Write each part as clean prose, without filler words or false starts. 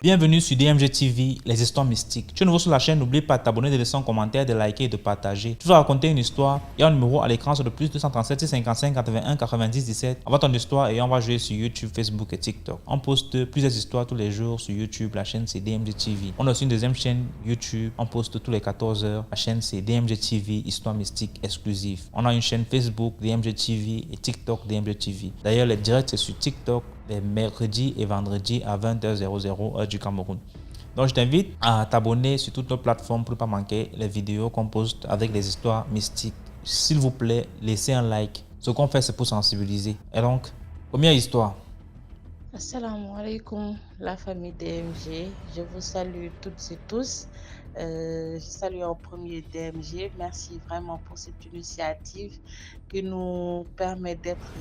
Bienvenue sur DMG TV, les histoires mystiques. Tu es nouveau sur la chaîne, n'oublie pas de t'abonner, de laisser un commentaire, de liker et de partager. Tu vas raconter une histoire, il y a un numéro à l'écran sur le plus 237 655 81 90 17. Envoie ton histoire et on va jouer sur YouTube, Facebook et TikTok. On poste plusieurs histoires tous les jours sur YouTube, la chaîne c'est DMG TV. On a aussi une deuxième chaîne YouTube, on poste tous les 14 h. La chaîne c'est DMG TV, histoire mystique exclusive. On a une chaîne Facebook DMG TV et TikTok DMG TV. D'ailleurs les directs c'est sur TikTok les mercredis et vendredis à 20h00 heure du Cameroun. Donc je t'invite à t'abonner sur toutes nos plateformes pour ne pas manquer les vidéos qu'on poste avec des histoires mystiques. S'il vous plaît, laissez un like. Ce qu'on fait, c'est pour sensibiliser. Et donc, première histoire. Assalamu alaikum, la famille DMG. Je vous salue toutes et tous. Je salue en premier DMG. Merci vraiment pour cette initiative qui nous permet d'être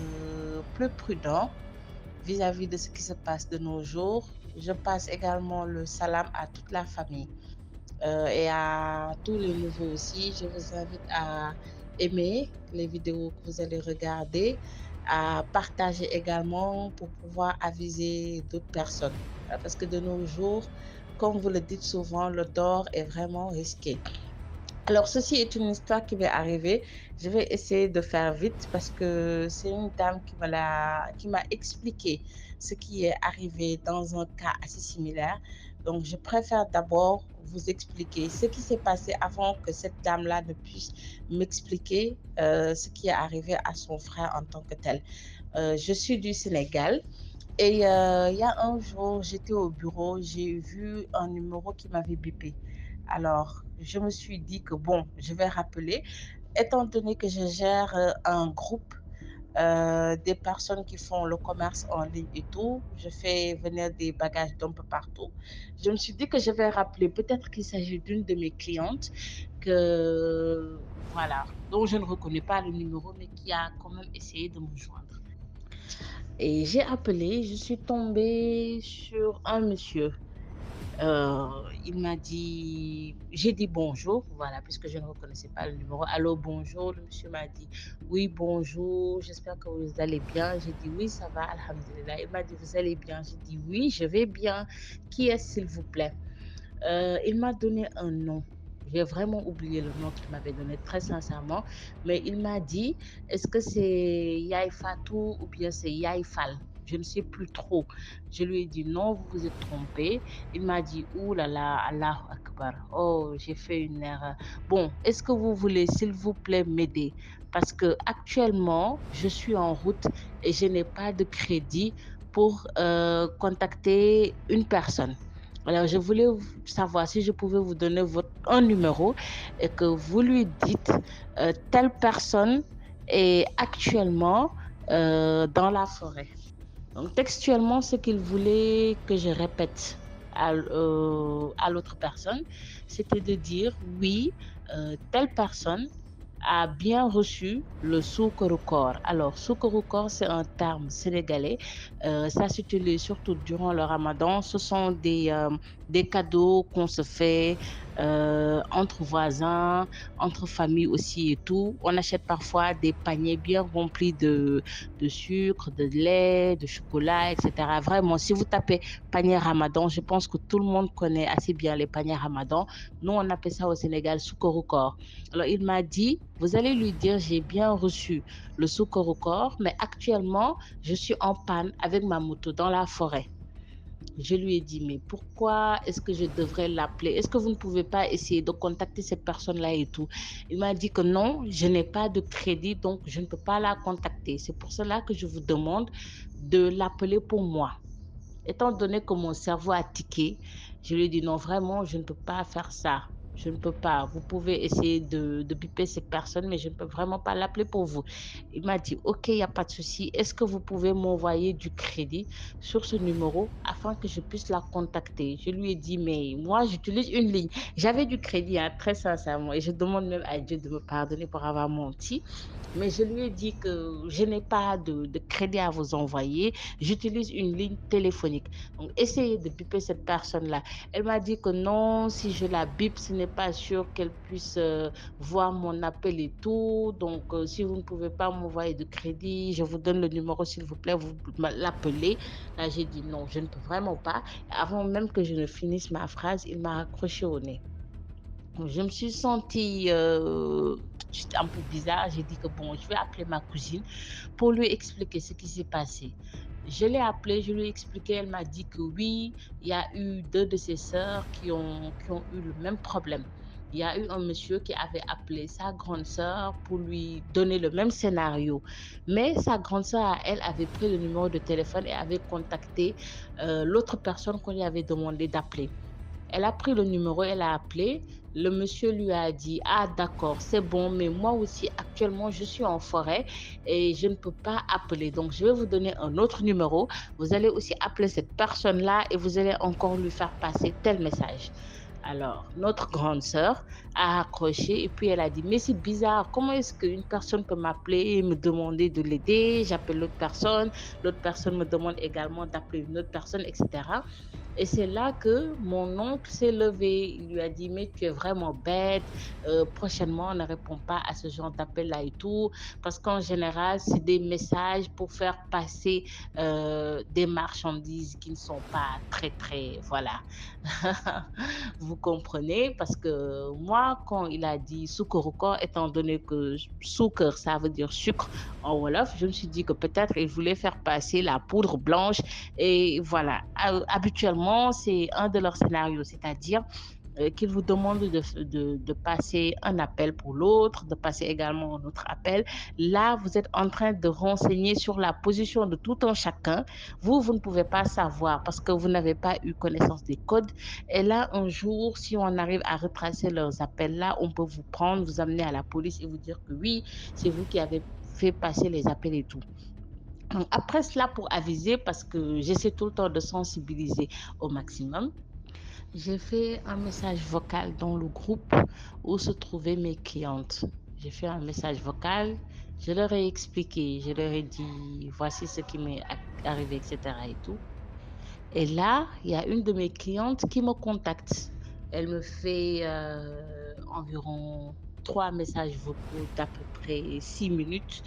plus prudents vis-à-vis de ce qui se passe de nos jours. Je passe également le salam à toute la famille et à tous les nouveaux aussi. Je vous invite à aimer les vidéos que vous allez regarder, à partager également pour pouvoir aviser d'autres personnes. Parce que de nos jours, comme vous le dites souvent, le tort est vraiment risqué. Alors, ceci est une histoire qui va arriver. Je vais essayer de faire vite parce que c'est une dame qui m'a expliqué ce qui est arrivé dans un cas assez similaire. Donc, je préfère d'abord vous expliquer ce qui s'est passé avant que cette dame-là ne puisse m'expliquer ce qui est arrivé à son frère en tant que tel. Je suis du Sénégal. Et il y a un jour, j'étais au bureau, j'ai vu un numéro qui m'avait bipé. Alors, je me suis dit que bon, je vais rappeler, étant donné que je gère un groupe des personnes qui font le commerce en ligne et tout, je fais venir des bagages d'un peu partout. Je me suis dit que je vais rappeler, peut-être qu'il s'agit d'une de mes clientes que, voilà, dont je ne reconnais pas le numéro, mais qui a quand même essayé de me joindre. Et j'ai appelé, je suis tombée sur un monsieur. Euh, il m'a dit, j'ai dit bonjour, voilà, puisque je ne reconnaissais pas le numéro. Allô, bonjour. Le monsieur m'a dit, oui, bonjour, j'espère que vous allez bien. J'ai dit, oui, ça va, alhamdulillah. Il m'a dit, vous allez bien. J'ai dit, oui, je vais bien. Qui est-ce, s'il vous plaît? Il m'a donné un nom. J'ai vraiment oublié le nom qu'il m'avait donné, très sincèrement. Mais il m'a dit, est-ce que c'est Yaï Fatou ou bien c'est Yaï Fall? Je ne sais plus trop. Je lui ai dit, non, vous vous êtes trompé. Il m'a dit, ouh là là, Allahu Akbar. Oh, j'ai fait une erreur. Bon, est-ce que vous voulez, s'il vous plaît, m'aider? Parce que actuellement, je suis en route et je n'ai pas de crédit pour contacter une personne. Alors, je voulais savoir si je pouvais vous donner un numéro et que vous lui dites telle personne est actuellement dans la forêt. Donc, textuellement, ce qu'il voulait que je répète à l'autre personne, c'était de dire oui, telle personne a bien reçu le soukorukor. Alors, soukorukor, c'est un terme sénégalais. Ça s'utilise surtout durant le ramadan. Ce sont des cadeaux qu'on se fait entre voisins, entre familles aussi et tout. On achète parfois des paniers bien remplis de sucre, de lait, de chocolat, etc. Vraiment, si vous tapez panier ramadan, je pense que tout le monde connaît assez bien les paniers ramadan. Nous, on appelle ça au Sénégal soukorukor. Alors, il m'a dit, vous allez lui dire, j'ai bien reçu le secours au corps, mais actuellement, je suis en panne avec ma moto dans la forêt. Je lui ai dit, mais pourquoi est-ce que je devrais l'appeler? Est-ce que vous ne pouvez pas essayer de contacter cette personne-là et tout? Il m'a dit que non, je n'ai pas de crédit, donc je ne peux pas la contacter. C'est pour cela que je vous demande de l'appeler pour moi. Étant donné que mon cerveau a tiqué, je lui ai dit non, vraiment, je ne peux pas faire ça. Je ne peux pas. Vous pouvez essayer de biper cette personne, mais je ne peux vraiment pas l'appeler pour vous. Il m'a dit, OK, il n'y a pas de souci. Est-ce que vous pouvez m'envoyer du crédit sur ce numéro afin que je puisse la contacter? Je lui ai dit, mais moi, j'utilise une ligne. J'avais du crédit, hein, très sincèrement, et je demande même à Dieu de me pardonner pour avoir menti. Mais je lui ai dit que je n'ai pas de crédit à vous envoyer. J'utilise une ligne téléphonique. Donc, essayez de biper cette personne-là. Elle m'a dit que non, si je la bip, ce n'est n'est pas sûre qu'elle puisse voir mon appel et tout. Donc, si vous ne pouvez pas m'envoyer de crédit, je vous donne le numéro, s'il vous plaît, vous l'appelez. Là, j'ai dit non, je ne peux vraiment pas. Avant même que je ne finisse ma phrase, il m'a raccroché au nez. Donc, je me suis sentie un peu bizarre. J'ai dit que bon, je vais appeler ma cousine pour lui expliquer ce qui s'est passé. Je l'ai appelée, je lui ai expliqué, elle m'a dit que oui, il y a eu deux de ses sœurs qui ont eu le même problème. Il y a eu un monsieur qui avait appelé sa grande sœur pour lui donner le même scénario. Mais sa grande sœur, elle, avait pris le numéro de téléphone et avait contacté l'autre personne qu'on lui avait demandé d'appeler. Elle a pris le numéro, elle a appelé. Le monsieur lui a dit, ah d'accord, c'est bon, mais moi aussi actuellement je suis en forêt et je ne peux pas appeler. Donc je vais vous donner un autre numéro. Vous allez aussi appeler cette personne-là et vous allez encore lui faire passer tel message. Alors, notre grande sœur a accroché et puis elle a dit, mais c'est bizarre, comment est-ce qu'une personne peut m'appeler et me demander de l'aider? J'appelle l'autre personne me demande également d'appeler une autre personne, etc. Et c'est là que mon oncle s'est levé. Il lui a dit, mais tu es vraiment bête. Prochainement, on ne répond pas à ce genre d'appel-là et tout. Parce qu'en général, c'est des messages pour faire passer des marchandises qui ne sont pas très, très, voilà. Vous comprenez? Parce que moi, quand il a dit sucre, étant donné que sucre, ça veut dire sucre en Wolof, je me suis dit que peut-être il voulait faire passer la poudre blanche et voilà. Habituellement, c'est un de leurs scénarios, c'est-à-dire qu'ils vous demandent de passer un appel pour l'autre, de passer également un autre appel. Là, vous êtes en train de renseigner sur la position de tout un chacun. Vous ne pouvez pas savoir parce que vous n'avez pas eu connaissance des codes. Et là, un jour, si on arrive à retracer leurs appels là, on peut vous prendre, vous amener à la police et vous dire que oui, c'est vous qui avez fait passer les appels et tout. Donc, après cela, pour aviser, parce que j'essaie tout le temps de sensibiliser au maximum, j'ai fait un message vocal dans le groupe où se trouvaient mes clientes. J'ai fait un message vocal, je leur ai expliqué, je leur ai dit voici ce qui m'est arrivé, etc. et tout. Et là, il y a une de mes clientes qui me contacte. Elle me fait environ 3 messages vocaux d'à peu près 6 minutes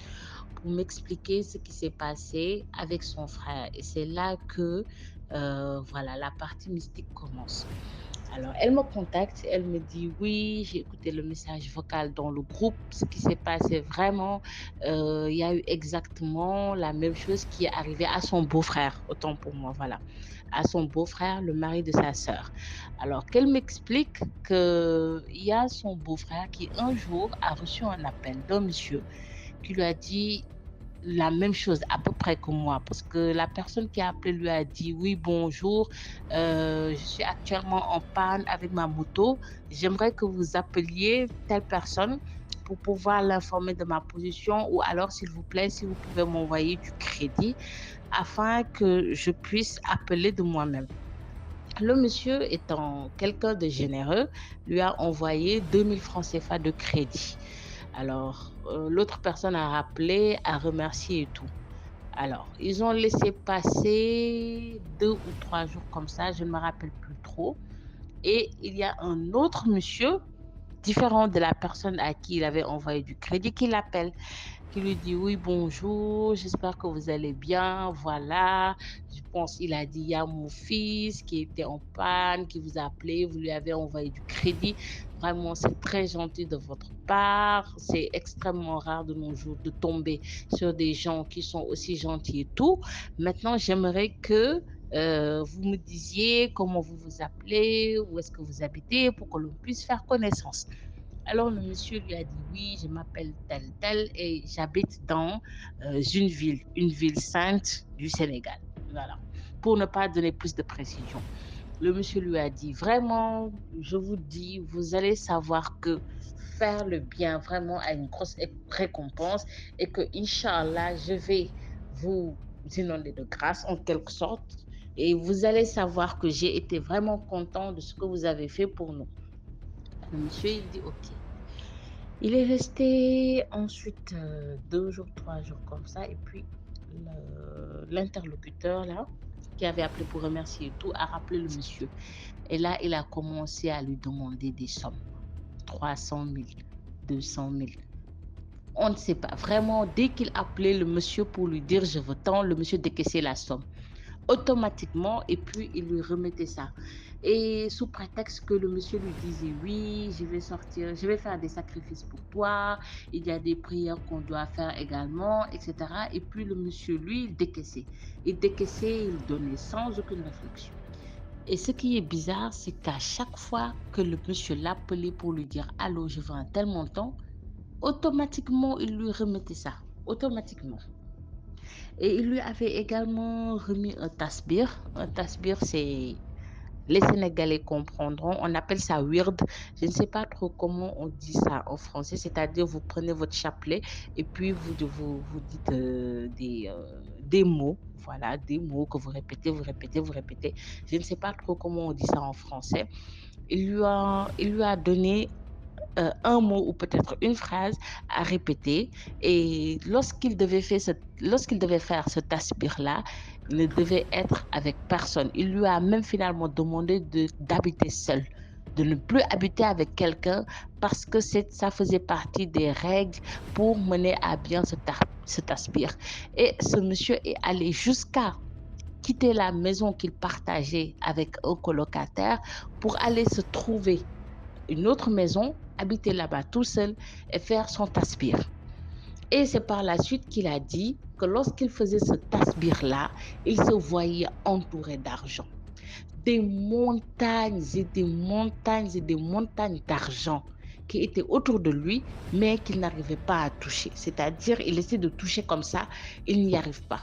pour m'expliquer ce qui s'est passé avec son frère. Et c'est là que voilà, la partie mystique commence. Alors, elle me contacte, elle me dit oui, j'ai écouté le message vocal dans le groupe. Ce qui s'est passé vraiment, il y a eu exactement la même chose qui est arrivée à son beau-frère, autant pour moi, voilà, à son beau-frère, le mari de sa sœur. Alors, qu'elle m'explique qu'il y a son beau-frère qui un jour a reçu un appel d'un monsieur qui lui a dit la même chose à peu près que moi parce que la personne qui a appelé lui a dit oui bonjour, je suis actuellement en panne avec ma moto, j'aimerais que vous appeliez telle personne pour pouvoir l'informer de ma position ou alors s'il vous plaît si vous pouvez m'envoyer du crédit afin que je puisse appeler de moi-même. Le monsieur étant quelqu'un de généreux lui a envoyé 2000 francs CFA de crédit. Alors, l'autre personne a rappelé, a remercié et tout. Alors, ils ont laissé passer 2 ou 3 jours comme ça, je ne me rappelle plus trop. Et il y a un autre monsieur, différent de la personne à qui il avait envoyé du crédit, qui l'appelle, qui lui dit oui, bonjour, j'espère que vous allez bien. Voilà, je pense, il a dit, il y a mon fils qui était en panne, qui vous a appelé, vous lui avez envoyé du crédit. Vraiment, c'est très gentil de votre part. C'est extrêmement rare de nos jours de tomber sur des gens qui sont aussi gentils et tout. Maintenant, j'aimerais que vous me disiez comment vous vous appelez, où est-ce que vous habitez pour que l'on puisse faire connaissance. Alors le monsieur lui a dit oui, je m'appelle tel tel et j'habite dans une ville sainte du Sénégal. Voilà, pour ne pas donner plus de précision. Le monsieur lui a dit vraiment, je vous dis, vous allez savoir que faire le bien vraiment a une grosse récompense et que Inch'Allah, je vais vous inonder de grâce en quelque sorte et vous allez savoir que j'ai été vraiment content de ce que vous avez fait pour nous. Le monsieur, il dit ok. Il est resté ensuite 2 jours, 3 jours comme ça. Et puis, l'interlocuteur, là, qui avait appelé pour remercier et tout, a rappelé le monsieur. Et là, il a commencé à lui demander des sommes. 300 000, 200 000. On ne sait pas. Vraiment, dès qu'il appelait le monsieur pour lui dire je veux tant, le monsieur décaissait la somme automatiquement et puis il lui remettait ça. Et sous prétexte que le monsieur lui disait oui, je vais sortir, je vais faire des sacrifices pour toi, il y a des prières qu'on doit faire également, etc. Et puis le monsieur, lui, il décaissait. Il décaissait, il donnait sans aucune réflexion. Et ce qui est bizarre, c'est qu'à chaque fois que le monsieur l'appelait pour lui dire allô, je veux un tel montant, automatiquement, il lui remettait ça. Automatiquement. Et il lui avait également remis un tasbir. Un tasbir, c'est les Sénégalais comprendront. On appelle ça weird. Je ne sais pas trop comment on dit ça en français. C'est-à-dire, vous prenez votre chapelet et puis vous dites des mots. Voilà, des mots que vous répétez, vous répétez, vous répétez. Je ne sais pas trop comment on dit ça en français. Il lui a donné un mot ou peut-être une phrase à répéter. Et lorsqu'il devait faire ce tasbir-là, il ne devait être avec personne. Il lui a même finalement demandé d'habiter seul, de ne plus habiter avec quelqu'un parce que ça faisait partie des règles pour mener à bien ce tasbir. Et ce monsieur est allé jusqu'à quitter la maison qu'il partageait avec un colocataire pour aller se trouver une autre maison, habiter là-bas tout seul et faire son tasbir. Et c'est par la suite qu'il a dit que lorsqu'il faisait ce tasbir-là, il se voyait entouré d'argent. Des montagnes et des montagnes et des montagnes d'argent qui étaient autour de lui, mais qu'il n'arrivait pas à toucher. C'est-à-dire, il essaie de toucher comme ça, il n'y arrive pas.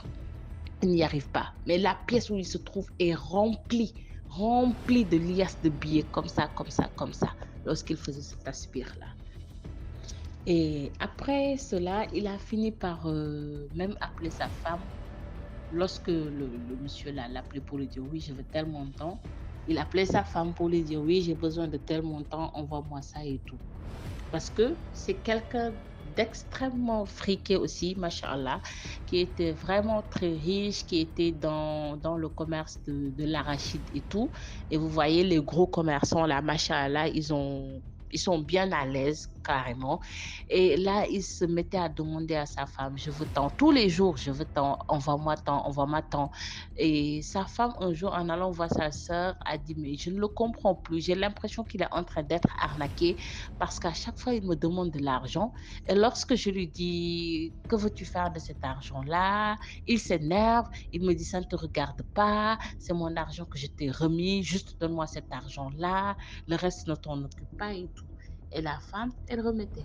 Il n'y arrive pas. Mais la pièce où il se trouve est remplie de liasses de billets comme ça, comme ça, comme ça, lorsqu'il faisait cet aspire-là. Et après cela, il a fini par même appeler sa femme. Lorsque le monsieur là l'appelait pour lui dire oui, je veux tel montant, il appelait sa femme pour lui dire oui, j'ai besoin de tel montant, envoie-moi ça et tout. Parce que c'est quelqu'un d'extrêmement friqué aussi, machallah, qui était vraiment très riche, qui était dans le commerce de l'arachide et tout. Et vous voyez, les gros commerçants là, machallah, ils sont bien à l'aise carrément. Et là, il se mettait à demander à sa femme, je veux tant, tous les jours, je veux tant, envoie-moi tant, envoie-moi tant. Et sa femme, un jour, en allant voir sa sœur, a dit, mais je ne le comprends plus, j'ai l'impression qu'il est en train d'être arnaqué parce qu'à chaque fois, il me demande de l'argent. Et lorsque je lui dis, que veux-tu faire de cet argent-là? Il s'énerve, il me dit, ça ne te regarde pas, c'est mon argent que je t'ai remis, juste donne-moi cet argent-là, le reste ne t'en occupe pas et tout. Et la femme, elle remettait.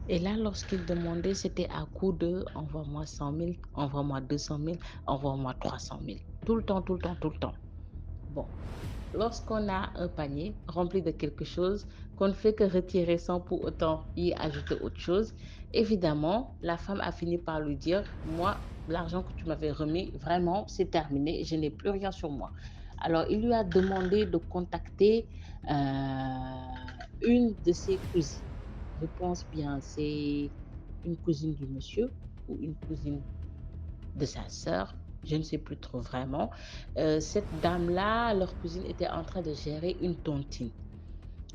Et là, lorsqu'il demandait, c'était à coup de envoie-moi 100 000, envoie-moi 200 000, envoie-moi 300 000. Tout le temps, tout le temps, tout le temps. Bon, lorsqu'on a un panier rempli de quelque chose, qu'on ne fait que retirer sans pour autant y ajouter autre chose, évidemment, la femme a fini par lui dire, moi, l'argent que tu m'avais remis, vraiment, c'est terminé, je n'ai plus rien sur moi. Alors, il lui a demandé de contacter une de ses cousines. Je pense bien, c'est une cousine du monsieur ou une cousine de sa sœur, je ne sais plus trop vraiment. Cette dame-là, leur cousine était en train de gérer une tontine.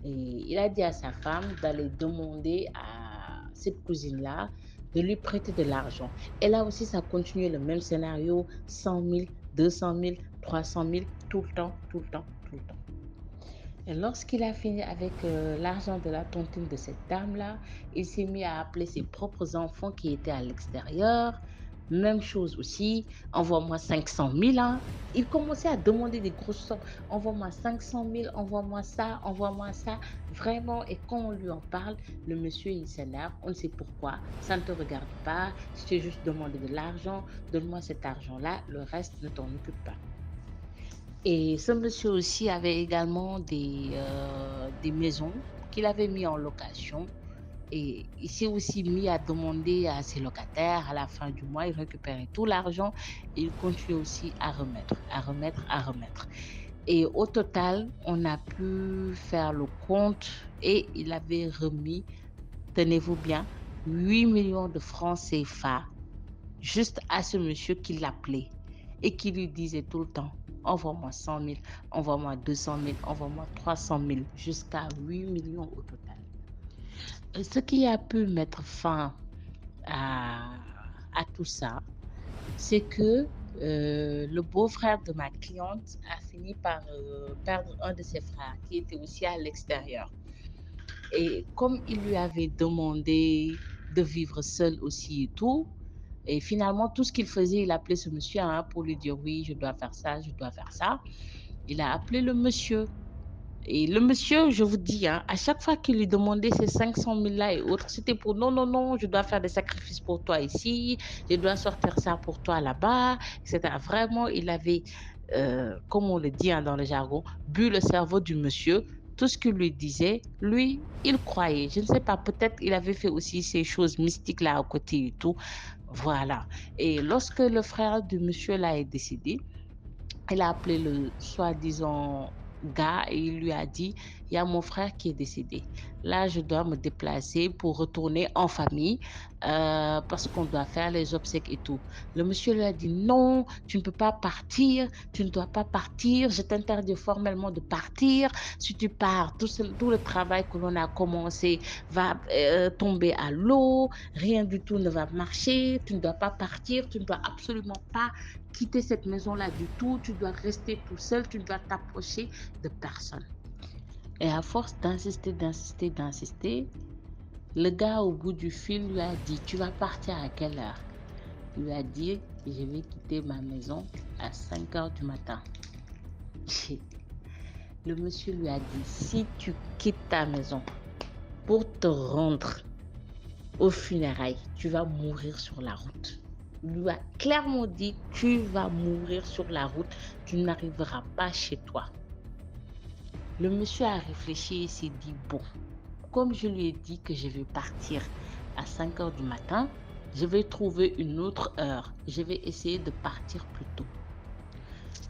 Et il a dit à sa femme d'aller demander à cette cousine-là de lui prêter de l'argent. Et là aussi, ça continuait le même scénario, 100 000, 200 000, 300 000, tout le temps, tout le temps, tout le temps. Et lorsqu'il a fini avec l'argent de la tontine de cette dame-là, il s'est mis à appeler ses propres enfants qui étaient à l'extérieur. Même chose aussi, envoie-moi 500 000. Hein. Il commençait à demander des grosses sommes. Envoie-moi 500 000, envoie-moi ça, envoie-moi ça. Vraiment, et quand on lui en parle, le monsieur, il s'énerve. On ne sait pourquoi. Ça ne te regarde pas. Je t'ai juste demandé de l'argent. Donne-moi cet argent-là. Le reste ne t'en occupe pas. Et ce monsieur aussi avait également des maisons qu'il avait mis en location. Et il s'est aussi mis à demander à ses locataires, à la fin du mois, il récupérait tout l'argent et il continuait aussi à remettre, à remettre, à remettre. Et au total, on a pu faire le compte et il avait remis, tenez-vous bien, 8 millions de francs CFA juste à ce monsieur qui l'appelait. et qui lui disait tout le temps, envoie-moi 100 000, envoie-moi 200 000, envoie-moi 300 000, jusqu'à 8 millions au total. Ce qui a pu mettre fin à, à tout ça, c'est que le beau-frère de ma cliente a fini par perdre un de ses frères qui était aussi à l'extérieur. Et comme il lui avait demandé de vivre seul aussi et tout, et finalement, tout ce qu'il faisait, il appelait ce monsieur pour lui dire oui, je dois faire ça, je dois faire ça. Il a appelé le monsieur. Et le monsieur, je vous dis, à chaque fois qu'il lui demandait ces 500 000 là et autres, c'était pour non, non, non, je dois faire des sacrifices pour toi ici, je dois sortir ça pour toi là-bas, etc. Vraiment, il avait, comme on le dit dans le jargon, bu le cerveau du monsieur. Tout ce qu'il lui disait, lui, il croyait. Je ne sais pas, peut-être il avait fait aussi ces choses mystiques là à côté et tout. Voilà. Et lorsque le frère du monsieur là est décédé, il a appelé le soi-disant gars et il lui a dit, il y a mon frère qui est décédé. Là, je dois me déplacer pour retourner en famille parce qu'on doit faire les obsèques et tout. Le monsieur lui a dit, non, tu ne peux pas partir, tu ne dois pas partir, je t'interdis formellement de partir. Si tu pars, tout le travail que l'on a commencé va tomber à l'eau, rien du tout ne va marcher, tu ne dois pas partir, tu ne dois absolument pas quitter cette maison-là du tout, tu dois rester tout seul, tu ne dois t'approcher de personne. Et à force d'insister, d'insister, d'insister, le gars au bout du fil lui a dit, tu vas partir à quelle heure? Il lui a dit, je vais quitter ma maison à 5 heures du matin. Le monsieur lui a dit, si tu quittes ta maison pour te rendre aux funérailles, tu vas mourir sur la route. Il lui a clairement dit, tu vas mourir sur la route, tu n'arriveras pas chez toi. Le monsieur a réfléchi et s'est dit, bon, comme je lui ai dit que je vais partir à 5 heures du matin, je vais trouver une autre heure. Je vais essayer de partir plus tôt.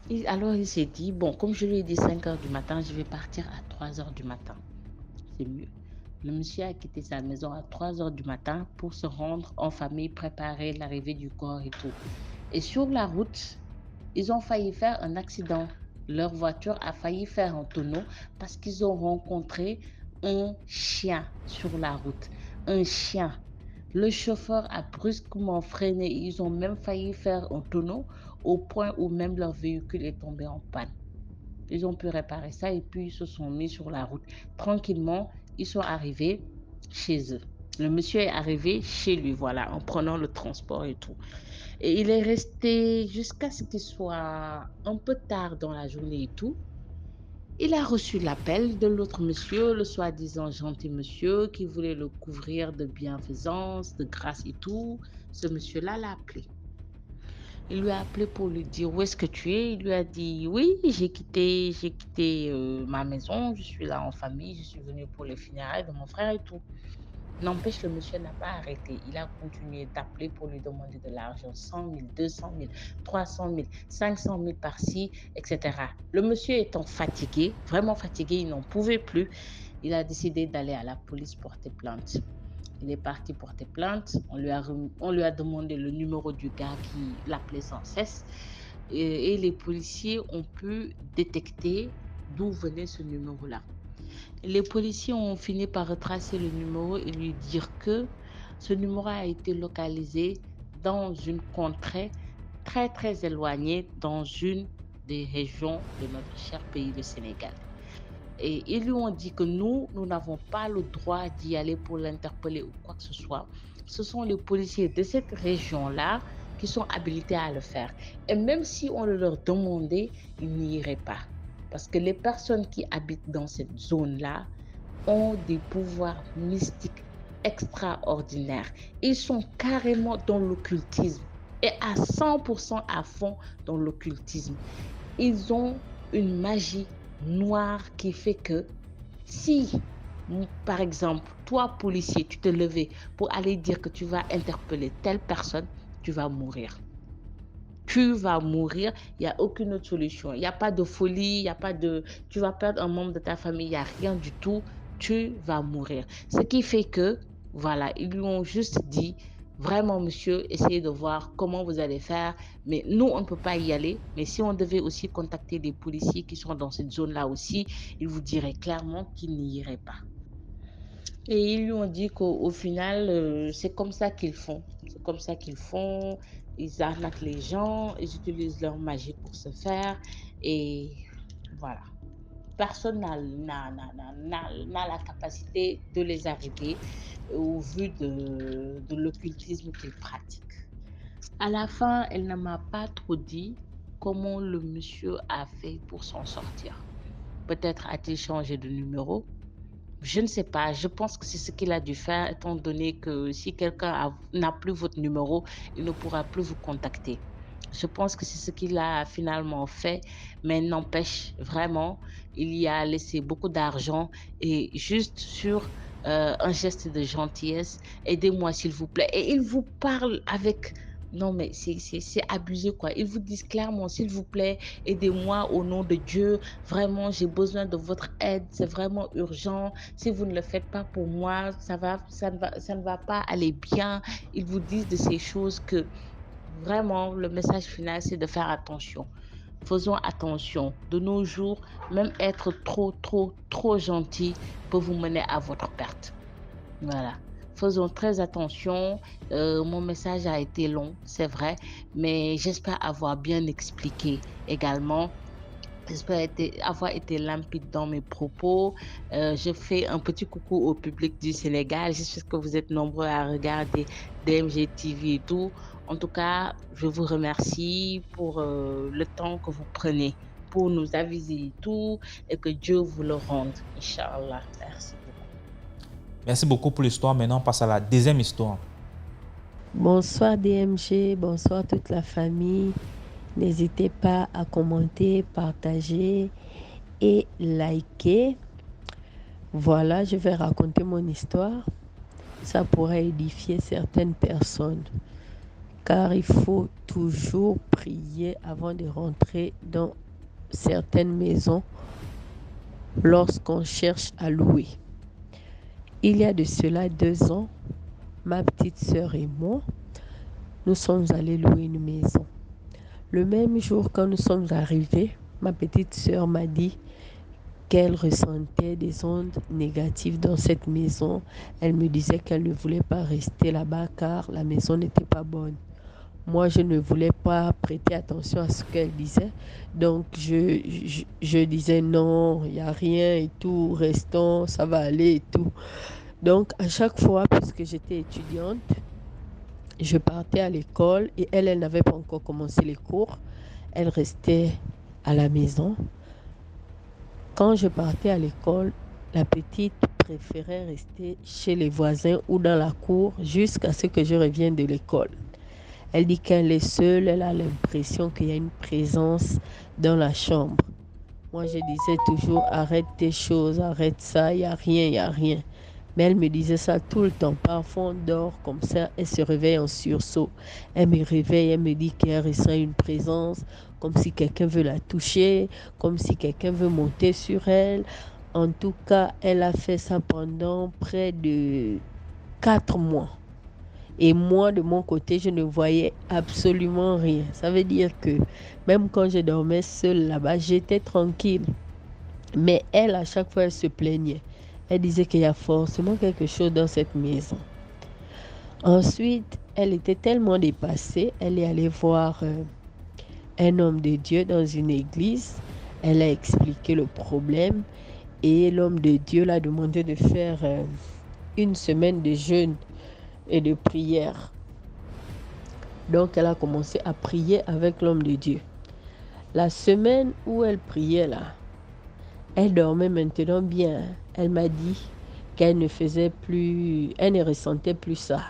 Et alors il s'est dit, bon, comme je lui ai dit 5 heures du matin, je vais partir à 3 heures du matin. C'est mieux. Le monsieur a quitté sa maison à 3 heures du matin pour se rendre en famille, préparer l'arrivée du corps et tout. Et sur la route, ils ont failli faire un accident. Leur voiture a failli faire un tonneau parce qu'ils ont rencontré un chien sur la route. Un chien. Le chauffeur a brusquement freiné. Ils ont même failli faire un tonneau au point où même leur véhicule est tombé en panne. Ils ont pu réparer ça et puis ils se sont mis sur la route. Tranquillement, ils sont arrivés chez eux. Le monsieur est arrivé chez lui, voilà, en prenant le transport et tout. Et il est resté jusqu'à ce qu'il soit un peu tard dans la journée et tout. Il a reçu l'appel de l'autre monsieur, le soi-disant gentil monsieur qui voulait le couvrir de bienfaisance, de grâce et tout. Ce monsieur-là l'a appelé. Il lui a appelé pour lui dire où est-ce que tu es. Il lui a dit oui, j'ai quitté ma maison, je suis là en famille, je suis venue pour les funérailles de mon frère et tout. N'empêche, le monsieur n'a pas arrêté. Il a continué d'appeler pour lui demander de l'argent, 100 000, 200 000, 300 000, 500 000 par-ci, etc. Le monsieur étant fatigué, vraiment fatigué, il n'en pouvait plus. Il a décidé d'aller à la police porter plainte. Il est parti porter plainte. On lui a demandé le numéro du gars qui l'appelait sans cesse. Et les policiers ont pu détecter d'où venait ce numéro-là. Les policiers ont fini par retracer le numéro et lui dire que ce numéro a été localisé dans une contrée très très éloignée, dans une des régions de notre cher pays, le Sénégal. Et ils lui ont dit que nous n'avons pas le droit d'y aller pour l'interpeller ou quoi que ce soit. Ce sont les policiers de cette région-là qui sont habilités à le faire. Et même si on le leur demandait, ils n'y iraient pas. Parce que les personnes qui habitent dans cette zone-là ont des pouvoirs mystiques extraordinaires. Ils sont carrément dans l'occultisme et à 100% à fond dans l'occultisme. Ils ont une magie noire qui fait que si, par exemple, toi, policier, tu te levais pour aller dire que tu vas interpeller telle personne, tu vas mourir. Tu vas mourir, il n'y a aucune autre solution. Il n'y a pas de folie, il n'y a pas de... Tu vas perdre un membre de ta famille, il n'y a rien du tout. Tu vas mourir. Ce qui fait que, voilà, ils lui ont juste dit, Vraiment, monsieur, essayez de voir comment vous allez faire. Mais nous, on ne peut pas y aller. Mais si on devait aussi contacter les policiers qui sont dans cette zone-là aussi, ils vous diraient clairement qu'ils n'y iraient pas. Et ils lui ont dit qu'au final, c'est comme ça qu'ils font. C'est comme ça qu'ils font. Ils arnaquent les gens, ils utilisent leur magie pour se faire. Et voilà. Personne n'a la capacité de les arrêter au vu de l'occultisme qu'ils pratiquent. À la fin, elle ne m'a pas trop dit comment le monsieur a fait pour s'en sortir. Peut-être a-t-il changé de numéro. Je ne sais pas, je pense que c'est ce qu'il a dû faire, étant donné que si quelqu'un n'a plus votre numéro, il ne pourra plus vous contacter. Je pense que c'est ce qu'il a finalement fait, mais n'empêche, vraiment, il y a laissé beaucoup d'argent et juste sur un geste de gentillesse, aidez-moi s'il vous plaît. Et il vous parle avec... Non, mais c'est abusé, quoi. Ils vous disent clairement, s'il vous plaît, aidez-moi au nom de Dieu. Vraiment, j'ai besoin de votre aide. C'est vraiment urgent. Si vous ne le faites pas pour moi, ça ne va pas aller bien. Ils vous disent de ces choses que vraiment, le message final, c'est de faire attention. Faisons attention. De nos jours, même être trop gentil peut vous mener à votre perte. Voilà. Faisons très attention. Mon message a été long, c'est vrai, mais j'espère avoir bien expliqué également. J'espère avoir été limpide dans mes propos. Je fais un petit coucou au public du Sénégal. J'espère que vous êtes nombreux à regarder DMG TV et tout. En tout cas, je vous remercie pour le temps que vous prenez pour nous aviser et tout et que Dieu vous le rende. Inch'Allah. Merci beaucoup. Merci beaucoup pour l'histoire. Maintenant, on passe à la deuxième histoire. Bonsoir DMG, bonsoir toute la famille. N'hésitez pas à commenter, partager et liker. Voilà, je vais raconter mon histoire. Ça pourrait édifier certaines personnes. Car il faut toujours prier avant de rentrer dans certaines maisons lorsqu'on cherche à louer. Il y a de cela 2 ans, ma petite sœur et moi, nous sommes allés louer une maison. Le même jour, quand nous sommes arrivés, ma petite sœur m'a dit qu'elle ressentait des ondes négatives dans cette maison. Elle me disait qu'elle ne voulait pas rester là-bas car la maison n'était pas bonne. Moi, je ne voulais pas prêter attention à ce qu'elle disait. Donc, je disais non, il n'y a rien et tout, restons, ça va aller et tout. Donc, à chaque fois, puisque j'étais étudiante, je partais à l'école et elle n'avait pas encore commencé les cours. Elle restait à la maison. Quand je partais à l'école, la petite préférait rester chez les voisins ou dans la cour jusqu'à ce que je revienne de l'école. Elle dit qu'elle est seule, elle a l'impression qu'il y a une présence dans la chambre. Moi, je disais toujours, arrête tes choses, arrête ça, il n'y a rien, il n'y a rien. Mais elle me disait ça tout le temps. Parfois, on dort comme ça, elle se réveille en sursaut. Elle me réveille, elle me dit qu'elle ressent une présence, comme si quelqu'un veut la toucher, comme si quelqu'un veut monter sur elle. En tout cas, elle a fait ça pendant près de 4 mois. Et moi, de mon côté, je ne voyais absolument rien. Ça veut dire que même quand je dormais seule là-bas, j'étais tranquille. Mais elle, à chaque fois, elle se plaignait. Elle disait qu'il y a forcément quelque chose dans cette maison. Ensuite, elle était tellement dépassée, elle est allée voir un homme de Dieu dans une église. Elle a expliqué le problème et l'homme de Dieu l'a demandé de faire une semaine de jeûne et de prière. Donc, elle a commencé à prier avec l'homme de Dieu. La semaine où elle priait là, elle dormait maintenant bien. Elle m'a dit qu'elle ne faisait plus, elle ne ressentait plus ça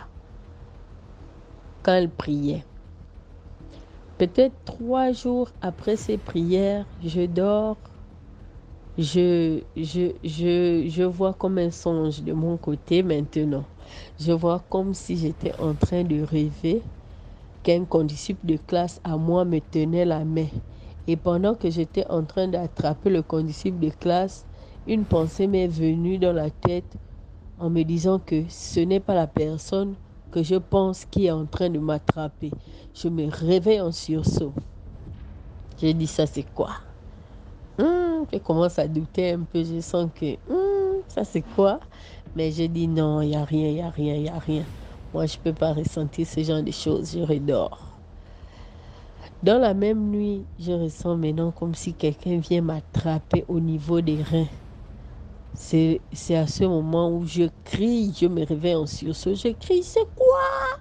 quand elle priait. Peut-être 3 jours après ces prières, je dors, je vois comme un songe de mon côté maintenant. Je vois comme si j'étais en train de rêver qu'un condisciple de classe à moi me tenait la main. Et pendant que j'étais en train d'attraper le condisciple de classe, une pensée m'est venue dans la tête en me disant que ce n'est pas la personne que je pense qu'il est en train de m'attraper. Je me réveille en sursaut. J'ai dit, ça c'est quoi? Je commence à douter un peu. Je sens que, ça c'est quoi? Mais je dis, non, il n'y a rien, il n'y a rien, il n'y a rien. Moi, je ne peux pas ressentir ce genre de choses. Je redors. Dans la même nuit, je ressens maintenant comme si quelqu'un vient m'attraper au niveau des reins. C'est à ce moment où je crie, je me réveille en sursaut. Je crie, c'est quoi?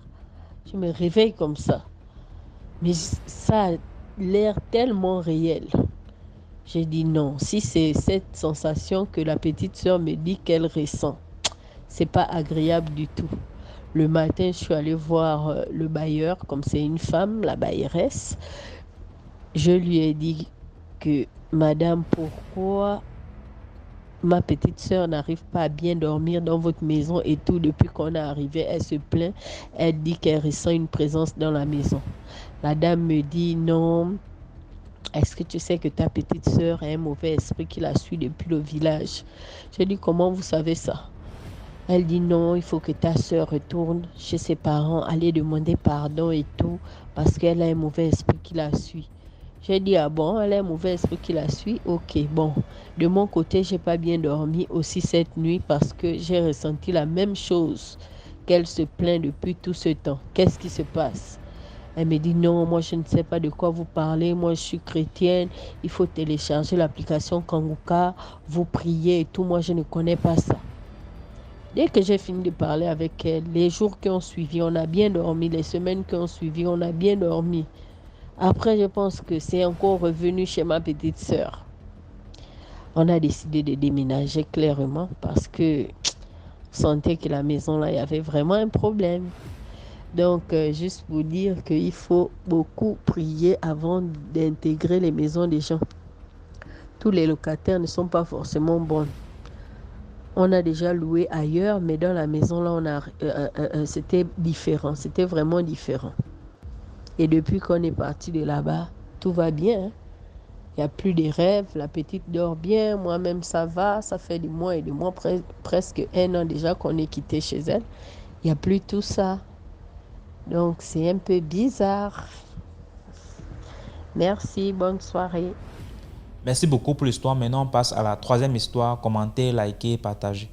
Je me réveille comme ça. Mais ça a l'air tellement réel. J'ai dit non, si c'est cette sensation que la petite sœur me dit qu'elle ressent, c'est pas agréable du tout. Le matin, je suis allée voir le bailleur, comme c'est une femme, la bailleresse. Je lui ai dit que, madame, pourquoi ma petite sœur n'arrive pas à bien dormir dans votre maison et tout depuis qu'on est arrivé, elle se plaint, elle dit qu'elle ressent une présence dans la maison. La dame me dit non. Est-ce que tu sais que ta petite sœur a un mauvais esprit qui la suit depuis le village? Je dis, comment vous savez ça? Elle dit, non, il faut que ta sœur retourne chez ses parents, aller demander pardon et tout, parce qu'elle a un mauvais esprit qui la suit. J'ai dit, ah bon, elle a un mauvais esprit qui la suit? Ok, bon. De mon côté, j'ai pas bien dormi aussi cette nuit parce que j'ai ressenti la même chose qu'elle se plaint depuis tout ce temps. Qu'est-ce qui se passe? Elle me dit non, moi je ne sais pas de quoi vous parlez, moi je suis chrétienne, il faut télécharger l'application Kanguka, vous priez et tout, moi je ne connais pas ça. Dès que j'ai fini de parler avec elle, les jours qui ont suivi, on a bien dormi, les semaines qui ont suivi, on a bien dormi. Après, je pense que c'est encore revenu chez ma petite sœur. On a décidé de déménager clairement parce que on sentait que la maison là, il y avait vraiment un problème. Donc, juste pour dire qu'il faut beaucoup prier avant d'intégrer les maisons des gens. Tous les locataires ne sont pas forcément bons. On a déjà loué ailleurs, mais dans la maison, là, c'était différent. C'était vraiment différent. Et depuis qu'on est parti de là-bas, tout va bien. Il n'y a plus de rêves. La petite dort bien. Moi-même, ça va. Ça fait des mois et des mois, presque 1 an déjà qu'on est quitté chez elle. Il n'y a plus tout ça. Donc, c'est un peu bizarre. Merci, bonne soirée. Merci beaucoup pour l'histoire. Maintenant, on passe à la troisième histoire. Commentez, likez, partagez.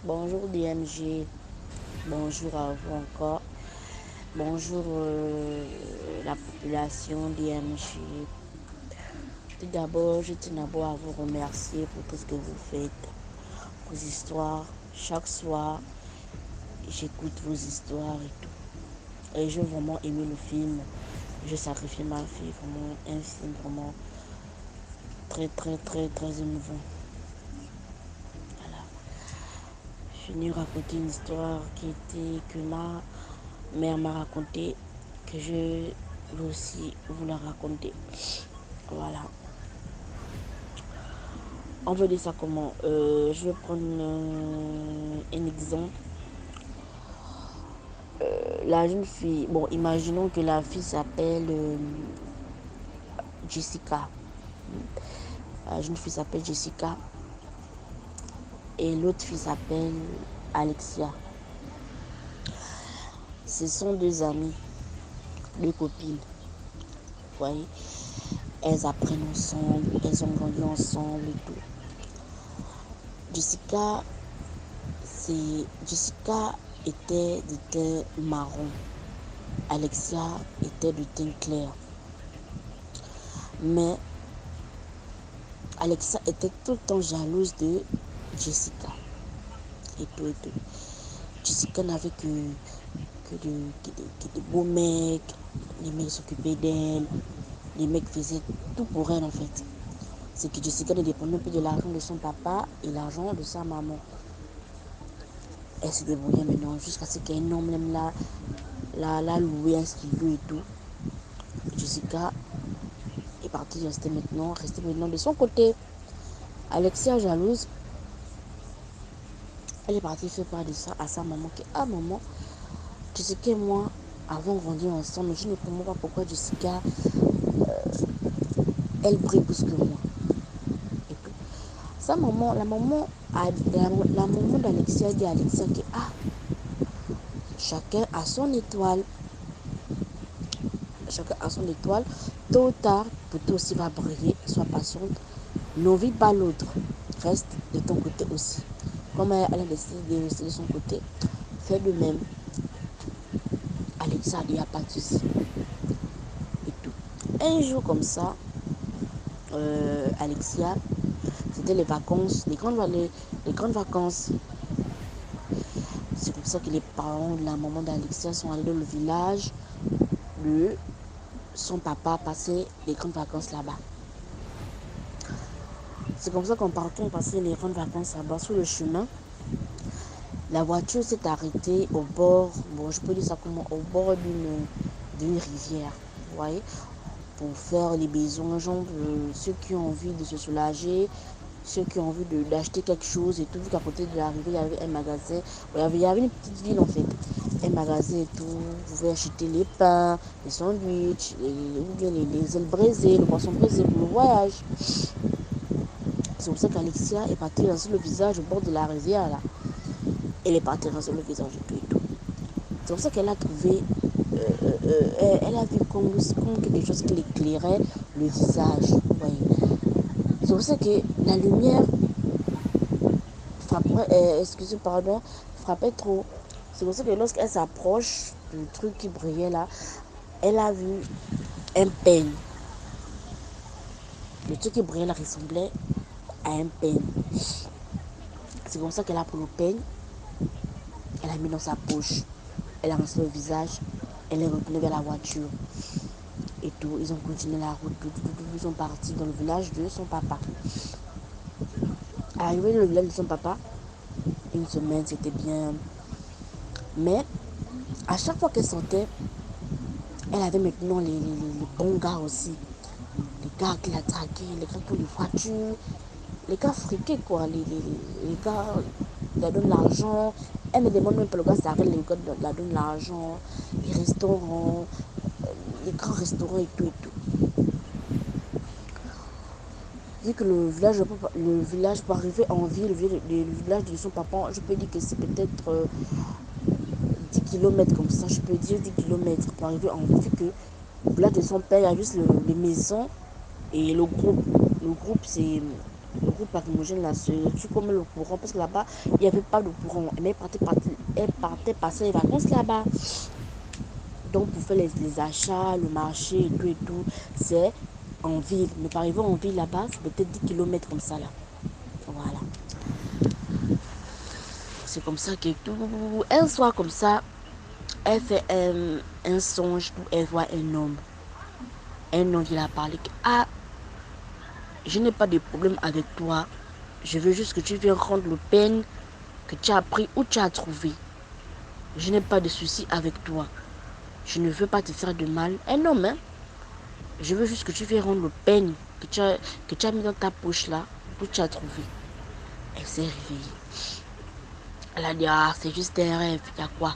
Bonjour DMG, bonjour à vous encore. Bonjour la population DMG. Tout d'abord, je tiens d'abord à vous remercier pour tout ce que vous faites, vos histoires. Chaque soir, j'écoute vos histoires et tout. Et j'ai vraiment aimé le film. Je sacrifie ma fille, vraiment un film vraiment très très très très émouvant. Voilà. Je suis venue raconter une histoire que ma mère m'a racontée, que je vais aussi vous la raconter. Voilà. On veut dire ça comment? Je vais prendre un exemple. La jeune fille, bon, imaginons que la fille s'appelle Jessica. La jeune fille s'appelle Jessica et l'autre fille s'appelle Alexia. Ce sont deux amies, deux copines. Vous voyez, elles apprennent ensemble, elles ont grandi ensemble et tout. Jessica était de teint marron. Alexia était de teint clair. Mais Alexia était tout le temps jalouse de Jessica. Et tout. Jessica n'avait que de beaux mecs. Les mecs s'occupaient d'elle. Les mecs faisaient tout pour elle en fait. C'est que Jessica ne dépendait plus de l'argent de son papa et l'argent de sa maman. Elle se débrouillait maintenant jusqu'à ce qu'un homme même l'a loué un studio et tout. Jessica est partie rester maintenant de son côté. Alexia jalouse, elle est partie faire part de ça à sa maman que maman, Jessica et moi avons grandi ensemble, mais je ne comprends pas pourquoi Jessica elle brille plus que moi. Et tout. sa maman, la maman d'Alexia dit à Alexia que chacun a son étoile. Chacun a son étoile. Tôt ou tard, pour toi aussi va briller. Sois patiente. N'envie pas l'autre. Reste de ton côté aussi. Comme elle a décidé de rester de son côté, fais de même. Alexia, il n'y a pas de souci. Et tout. Un jour comme ça, Alexia, c'était les vacances, les grandes vacances. C'est comme ça que les parents de la maman d'Alexia sont allés dans le village de son papa passer les grandes vacances là-bas. C'est comme ça qu'en partant passer les grandes vacances là-bas, sur le chemin, la voiture s'est arrêtée au bord, bon je peux dire ça comment, au bord d'une rivière, vous voyez, pour faire les besoins, genre ceux qui ont envie de se soulager, ceux qui ont envie d'acheter quelque chose et tout, vu qu'à côté de la rivière, il y avait un magasin, il y avait une petite ville en fait, un magasin et tout, vous pouvez acheter les pains, les sandwichs, les ailes braisées, le poisson braisé pour le voyage. C'est pour ça qu'Alexia est partie lancer le visage au bord de la rivière là. Elle est partie lancer le visage et tout. C'est pour ça qu'elle a trouvé, elle a vu comme quelque chose qui l'éclairait le visage. Vous voyez. C'est pour ça que la lumière frappait trop. C'est pour ça que lorsqu'elle s'approche du truc qui brillait là, elle a vu un peigne. Le truc qui brillait là ressemblait à un peigne. C'est comme ça qu'elle a pris le peigne, elle a mis dans sa poche, elle a rincé le visage, elle est retournée vers la voiture. Et tout, ils ont continué la route, ils sont partis dans le village de son papa. Arrivé dans le village de son papa, une semaine c'était bien. Mais à chaque fois qu'elle sortait, elle avait maintenant les bons gars aussi. Les gars qui la traquaient, les gars qui ont des voitures, les gars friqués quoi, les gars qui la donnent l'argent. Elle ne demande même pas, le gars s'arrête, les gars la donnent l'argent, les restaurants, les grands restaurants et tout et tout. Vu que le village pour arriver en ville, le village de son papa, je peux dire que c'est peut-être 10 km comme ça, je peux dire 10 km pour arriver en ville, vu que le village de son père, il y a juste les maisons et le groupe. Le groupe, c'est le groupe lacrymogène là, c'est comme le courant, parce que là-bas, il n'y avait pas de courant. Mais elle partait passer les vacances là-bas. Donc pour faire les achats, le marché et tout, c'est en ville. Mais par arriver en ville là-bas, c'est peut-être 10 km comme ça là. Voilà. C'est comme ça que tout. Un soir comme ça, elle fait un songe où elle voit un homme. Un homme qui a parlé que je n'ai pas de problème avec toi. Je veux juste que tu viennes rendre le pain que tu as pris ou tu as trouvé. Je n'ai pas de souci avec toi. Je ne veux pas te faire de mal. Un homme, hein. Je veux juste que tu viennes rendre le pain que tu as mis dans ta poche là, où tu as trouvé. Elle s'est réveillée. Elle a dit, c'est juste un rêve. Il y a quoi?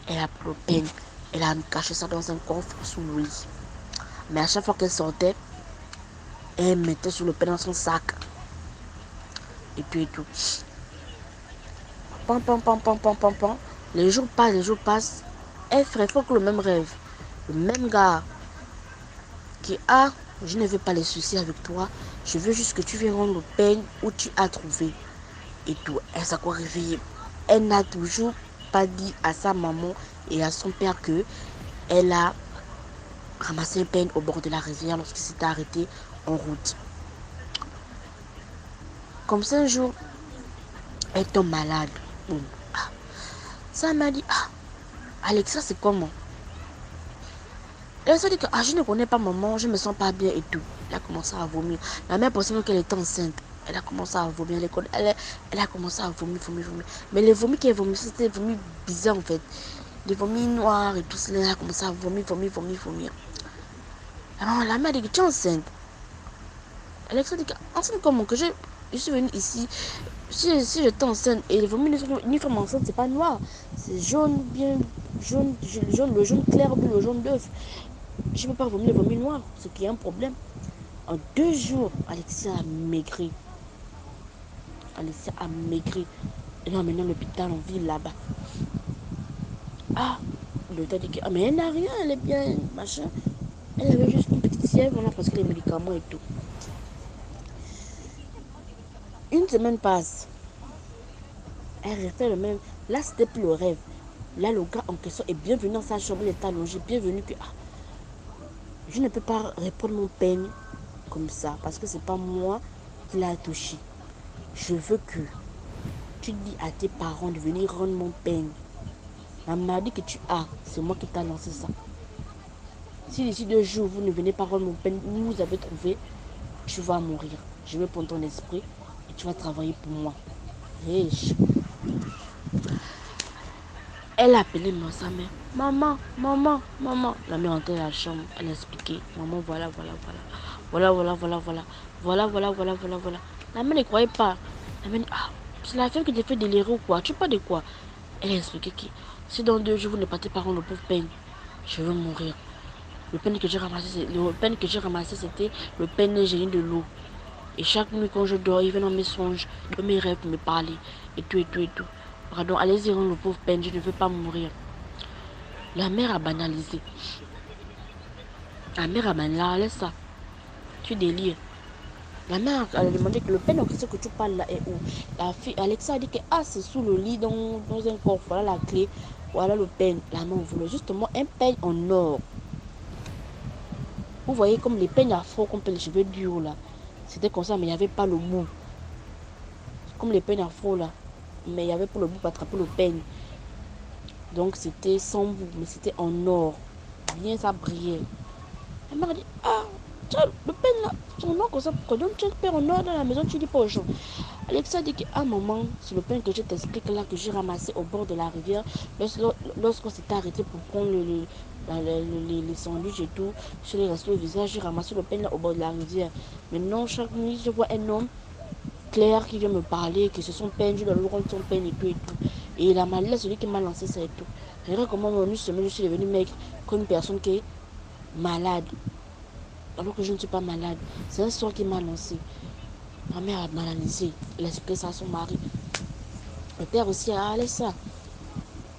Elle a pris le pain. Elle a caché ça dans un coffre sous le lit. Mais à chaque fois qu'elle sortait, elle mettait sur le pain dans son sac. Et puis et tout. Pam, pam, pam, pam, pam, pam, pam. Les jours passent. Elle ferait que le même rêve. Le même gars qui je ne veux pas les soucis avec toi. Je veux juste que tu viennes rendre le pain où tu as trouvé. Et tout. Elle s'est quoi réveillée. Elle n'a toujours pas dit à sa maman et à son père que elle a ramassé un pain au bord de la rivière lorsqu'il s'était arrêté en route. Comme ça, un jour, elle tombe malade. Ça m'a dit, Alexa, c'est comment? Elle s'est dit que je ne connais pas maman, je me sens pas bien et tout. Elle a commencé à vomir. La mère pensait même qu'elle était enceinte. Elle a commencé à vomir. Elle a commencé à vomir. Mais les vomis qu'elle vomit, c'était des vomis bizarres en fait. Des vomis noirs et tout cela. Elle a commencé à vomir. Alors la mère dit que tu es enceinte. Alexa dit que enceinte comment que je suis venue ici. Si j'étais enceinte et les vomis d'une femme enceinte, c'est pas noir. C'est jaune, bien jaune, le jaune clair ou le jaune d'œuf. Je ne peux pas vomir les vomis noirs, ce qui est un problème. En 2 jours, Alexia a maigri. Alexia a maigri. Elle l'a emmenée à l'hôpital en ville là-bas. Ah, le docteur dit que mais elle n'a rien, elle est bien, machin. Elle avait juste une petite fièvre, on a presque les médicaments et tout. Une semaine passe. Elle refait le même. Là, c'était plus le rêve. Là, le gars en question est bienvenu dans sa chambre, il est allongé, bienvenu que je ne peux pas répondre mon peine comme ça parce que c'est pas moi qui l'a touché. Je veux que tu dis à tes parents de venir rendre mon peine. La maladie que tu as, c'est moi qui t'a lancé ça. Si d'ici 2 jours, vous ne venez pas rendre mon peine, vous avez trouvé, tu vas mourir. Je vais prendre ton esprit et tu vas travailler pour moi. Riche. Elle a appelé sa mère. Maman, maman, maman. La mère entrait dans la chambre. Elle a expliqué. Maman, voilà, voilà, voilà. Voilà, voilà, voilà, voilà. Voilà, voilà, voilà, voilà, voilà. La mère ne croyait pas. La mère dit, c'est la femme qui t'a fait délirer ou quoi? Tu parles de quoi? Elle a expliqué que si dans 2 jours, vous ne partez pas rendre le pauvre peine, je vais mourir. Le peine que j'ai ramassé, c'était le peine génie de l'eau. Et chaque nuit, quand je dors, il vient dans mes songes, dans mes rêves pour me parler. Et tout, et tout, et tout. Pardon, allez-y rendre le pauvre peine, je ne veux pas mourir. La mère a banalisé. La mère a banalisé ça. Tu délires. La mère a demandé que le peine en question que tu parles là est où? La fille, Alexa a dit que c'est sous le lit dans un coffre. Voilà la clé. Voilà le peine. La mère voulait justement un peigne en or. Vous voyez comme les peignes afro qu'on peut les cheveux durs là. C'était comme ça, mais il n'y avait pas le bout. Comme les peignes afro là. Mais il n'y avait pas le bout pour attraper le peigne. Donc c'était sans bout, mais c'était en or. Bien ça brillait. Elle m'a dit, tiens, le peigne là, son nom comme ça, pourquoi donc tu le peigne en or dans la maison, tu dis pas aux gens. Alexa dit que, maman, c'est le peigne que je t'explique là, que j'ai ramassé au bord de la rivière, lorsqu'on s'était arrêté pour prendre les sandwichs et tout, je l'ai resté au visage, j'ai ramassé le peigne là au bord de la rivière. Maintenant, chaque nuit, je vois un homme clair qui vient me parler, que c'est son peigne, je dois lui rendre son peigne et tout et tout. Et il a mal là, celui qui m'a lancé ça et tout. Regarde comment en une semaine, je suis devenue maigre, comme une personne qui est malade. Alors que je ne suis pas malade. C'est un sort qui m'a lancé. Ma mère a banalisé. Elle a expliqué ça à son mari. Le père aussi a allé ça.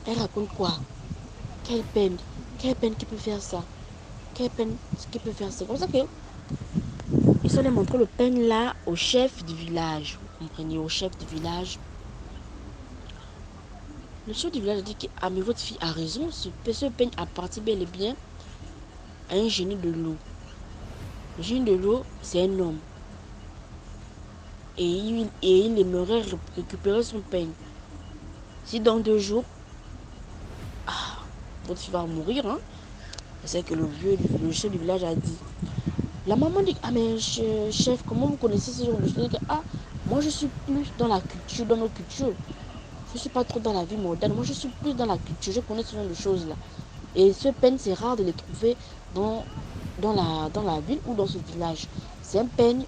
Elle raconte quoi? Quelle peine? Quelle peine qui peut faire ça? Quelle peine qui peut faire ça? C'est comme ça que ils sont allés montrer le peigne là au chef du village. Vous comprenez? Au chef du village. Le chef du village a dit que mais votre fille a raison. Ce peigne appartient bel et bien à un génie de l'eau. Le génie de l'eau, c'est un homme. Et il aimerait récupérer son peigne. Si dans 2 jours, votre fille va mourir, c'est que le chef du village a dit. La maman dit, mais chef, comment vous connaissez ce genre de choses? Moi je suis plus dans la culture, dans nos cultures. Je ne suis pas trop dans la vie moderne. Moi je suis plus dans la culture, je connais ce genre de choses là. Et ce peigne, c'est rare de les trouver dans la ville ou dans ce village. C'est un peigne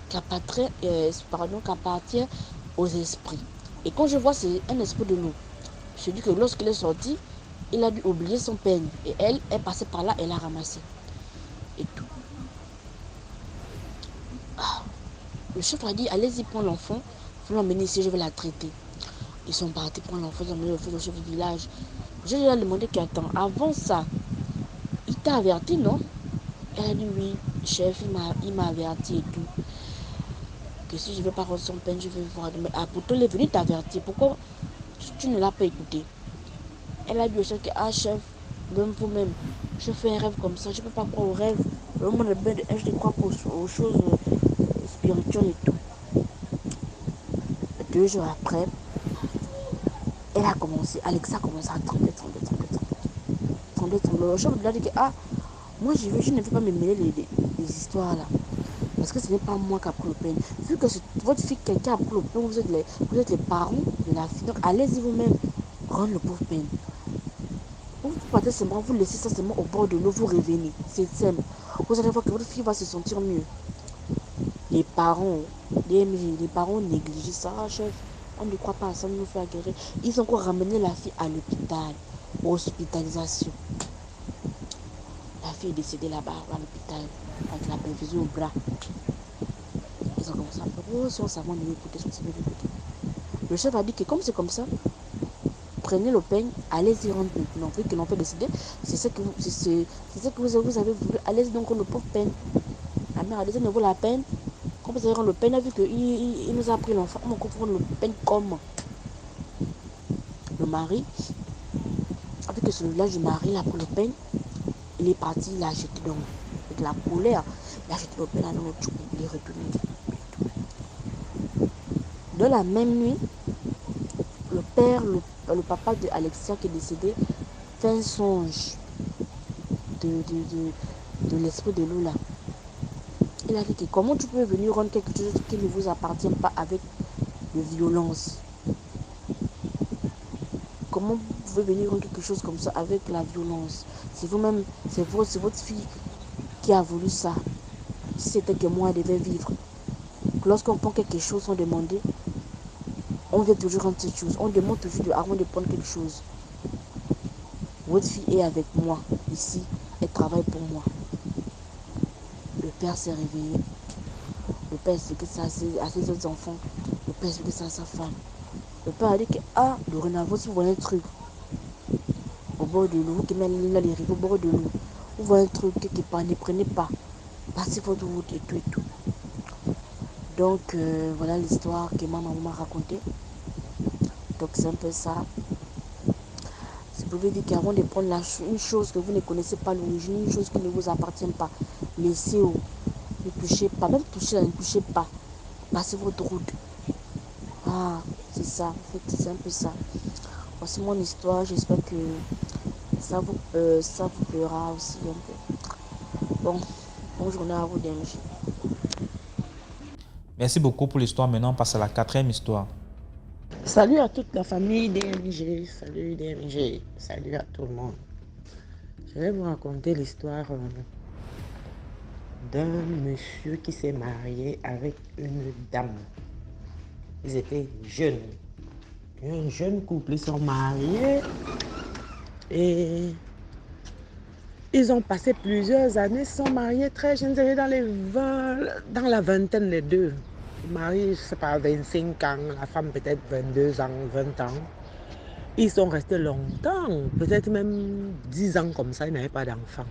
qui appartient aux esprits. Et quand je vois, c'est un esprit de l'eau. Je dis que lorsqu'il est sorti, il a dû oublier son peigne. Et elle est passée par là, elle a ramassé. Et tout. Le chef a dit, allez-y prendre l'enfant, vous l'emmenez ici, je vais la traiter. Ils sont partis prendre l'enfant, ils ont emmené l'enfant au chef du village. Je lui ai demandé qu'attends, avant ça, il t'a averti, non? Elle a dit oui, chef, il m'a averti et tout. Que si je ne veux pas rendre son peine, je vais voir. Mais pourtant, il est venu t'avertir. Pourquoi tu ne l'as pas écouté? Elle a dit au chef que, chef, même vous-même, je fais un rêve comme ça, je ne peux pas croire au rêve. Le moment de bain, je ne crois pas aux choses spirituelles et tout. 2 jours après, Alexa a commencé à trembler. Le chef lui a dit que, moi je ne veux pas me mêler les histoires là. Parce que ce n'est pas moi qui a pris le peine. Vu que c'est votre fille qui a pris le peine, vous êtes les parents de la fille. Donc allez-y vous-même rendre le pauvre peine. Vous partez seulement, vous laissez ça seulement au bord de l'eau, vous revenez. C'est simple. Vous allez voir que votre fille va se sentir mieux. Les parents, les parents négligent ça, chef. On ne croit pas à ça, on nous fait guérir. Ils ont encore ramené la fille à l'hôpital. Hospitalisation. La fille est décédée là-bas à l'hôpital avec la perfusion au bras. Ils ont commencé à pleurer. Oh, son savon ne l'écouter, son savon ne l'écouter. Le chef a dit que comme c'est comme ça, prenez le peigne, allez-y rendre non plus que l'on peut décider. C'est ce que vous avez voulu. Allez-y donc rendre le pauvre peigne. La mère a dit, ça ne vaut la peine. Comme vous allez rendre le peigne, a vu qu'il nous a pris l'enfant. On va rendre le peigne comme le mari. Avec que celui-là du mari, il a pris le peigne. Il est parti, il a jeté donc avec la colère. Il a jeté le peigne dans l'autre. Il est retourné. De la même nuit, le père, le papa de Alexia qui est décédé, fait un songe de l'esprit de Lula. Il a dit que comment tu peux venir rendre quelque chose qui ne vous appartient pas avec de violence? Comment vous pouvez venir rendre quelque chose comme ça avec la violence? C'est vous-même, c'est votre fille qui a voulu ça. Si c'était que moi, elle devait vivre. Lorsqu'on prend quelque chose, on demande, on veut toujours rendre cette chose. On demande toujours avant de prendre quelque chose. Votre fille est avec moi ici. Elle travaille pour moi. Le père s'est réveillé. Le père expliqué ça à ses autres enfants. Le père expliqué ça à sa femme. Le père a dit que, dorénavant, si vous voyez un truc au bord de l'eau, qui met là les rives au bord de l'eau, vous voyez un truc quelque part, ne prenez pas. Passez votre route et tout et tout. Donc, voilà l'histoire que ma maman m'a racontée. Donc, c'est un peu ça. Si vous pouvez dire qu'avant de prendre une chose que vous ne connaissez pas l'origine, une chose qui ne vous appartient pas, laissez-vous. Ne touchez pas, même toucher là, ne touchez pas. Passez votre route. C'est ça, en fait, c'est un peu ça. Voici mon histoire, j'espère que ça vous plaira aussi un peu. Bon, bonne journée à vous, DMJ. Merci beaucoup pour l'histoire. Maintenant, on passe à la 4e histoire. Salut à toute la famille DMG, salut DMG, salut à tout le monde. Je vais vous raconter l'histoire d'un monsieur qui s'est marié avec une dame. Ils étaient jeunes. Un jeune couple, ils sont mariés et ils ont passé plusieurs années, ils sont mariés très jeunes, ils étaient dans la vingtaine les deux. Le mari, je ne sais pas, 25 ans, la femme peut-être 22 ans, 20 ans. Ils sont restés longtemps, peut-être même 10 ans comme ça, ils n'avaient pas d'enfants.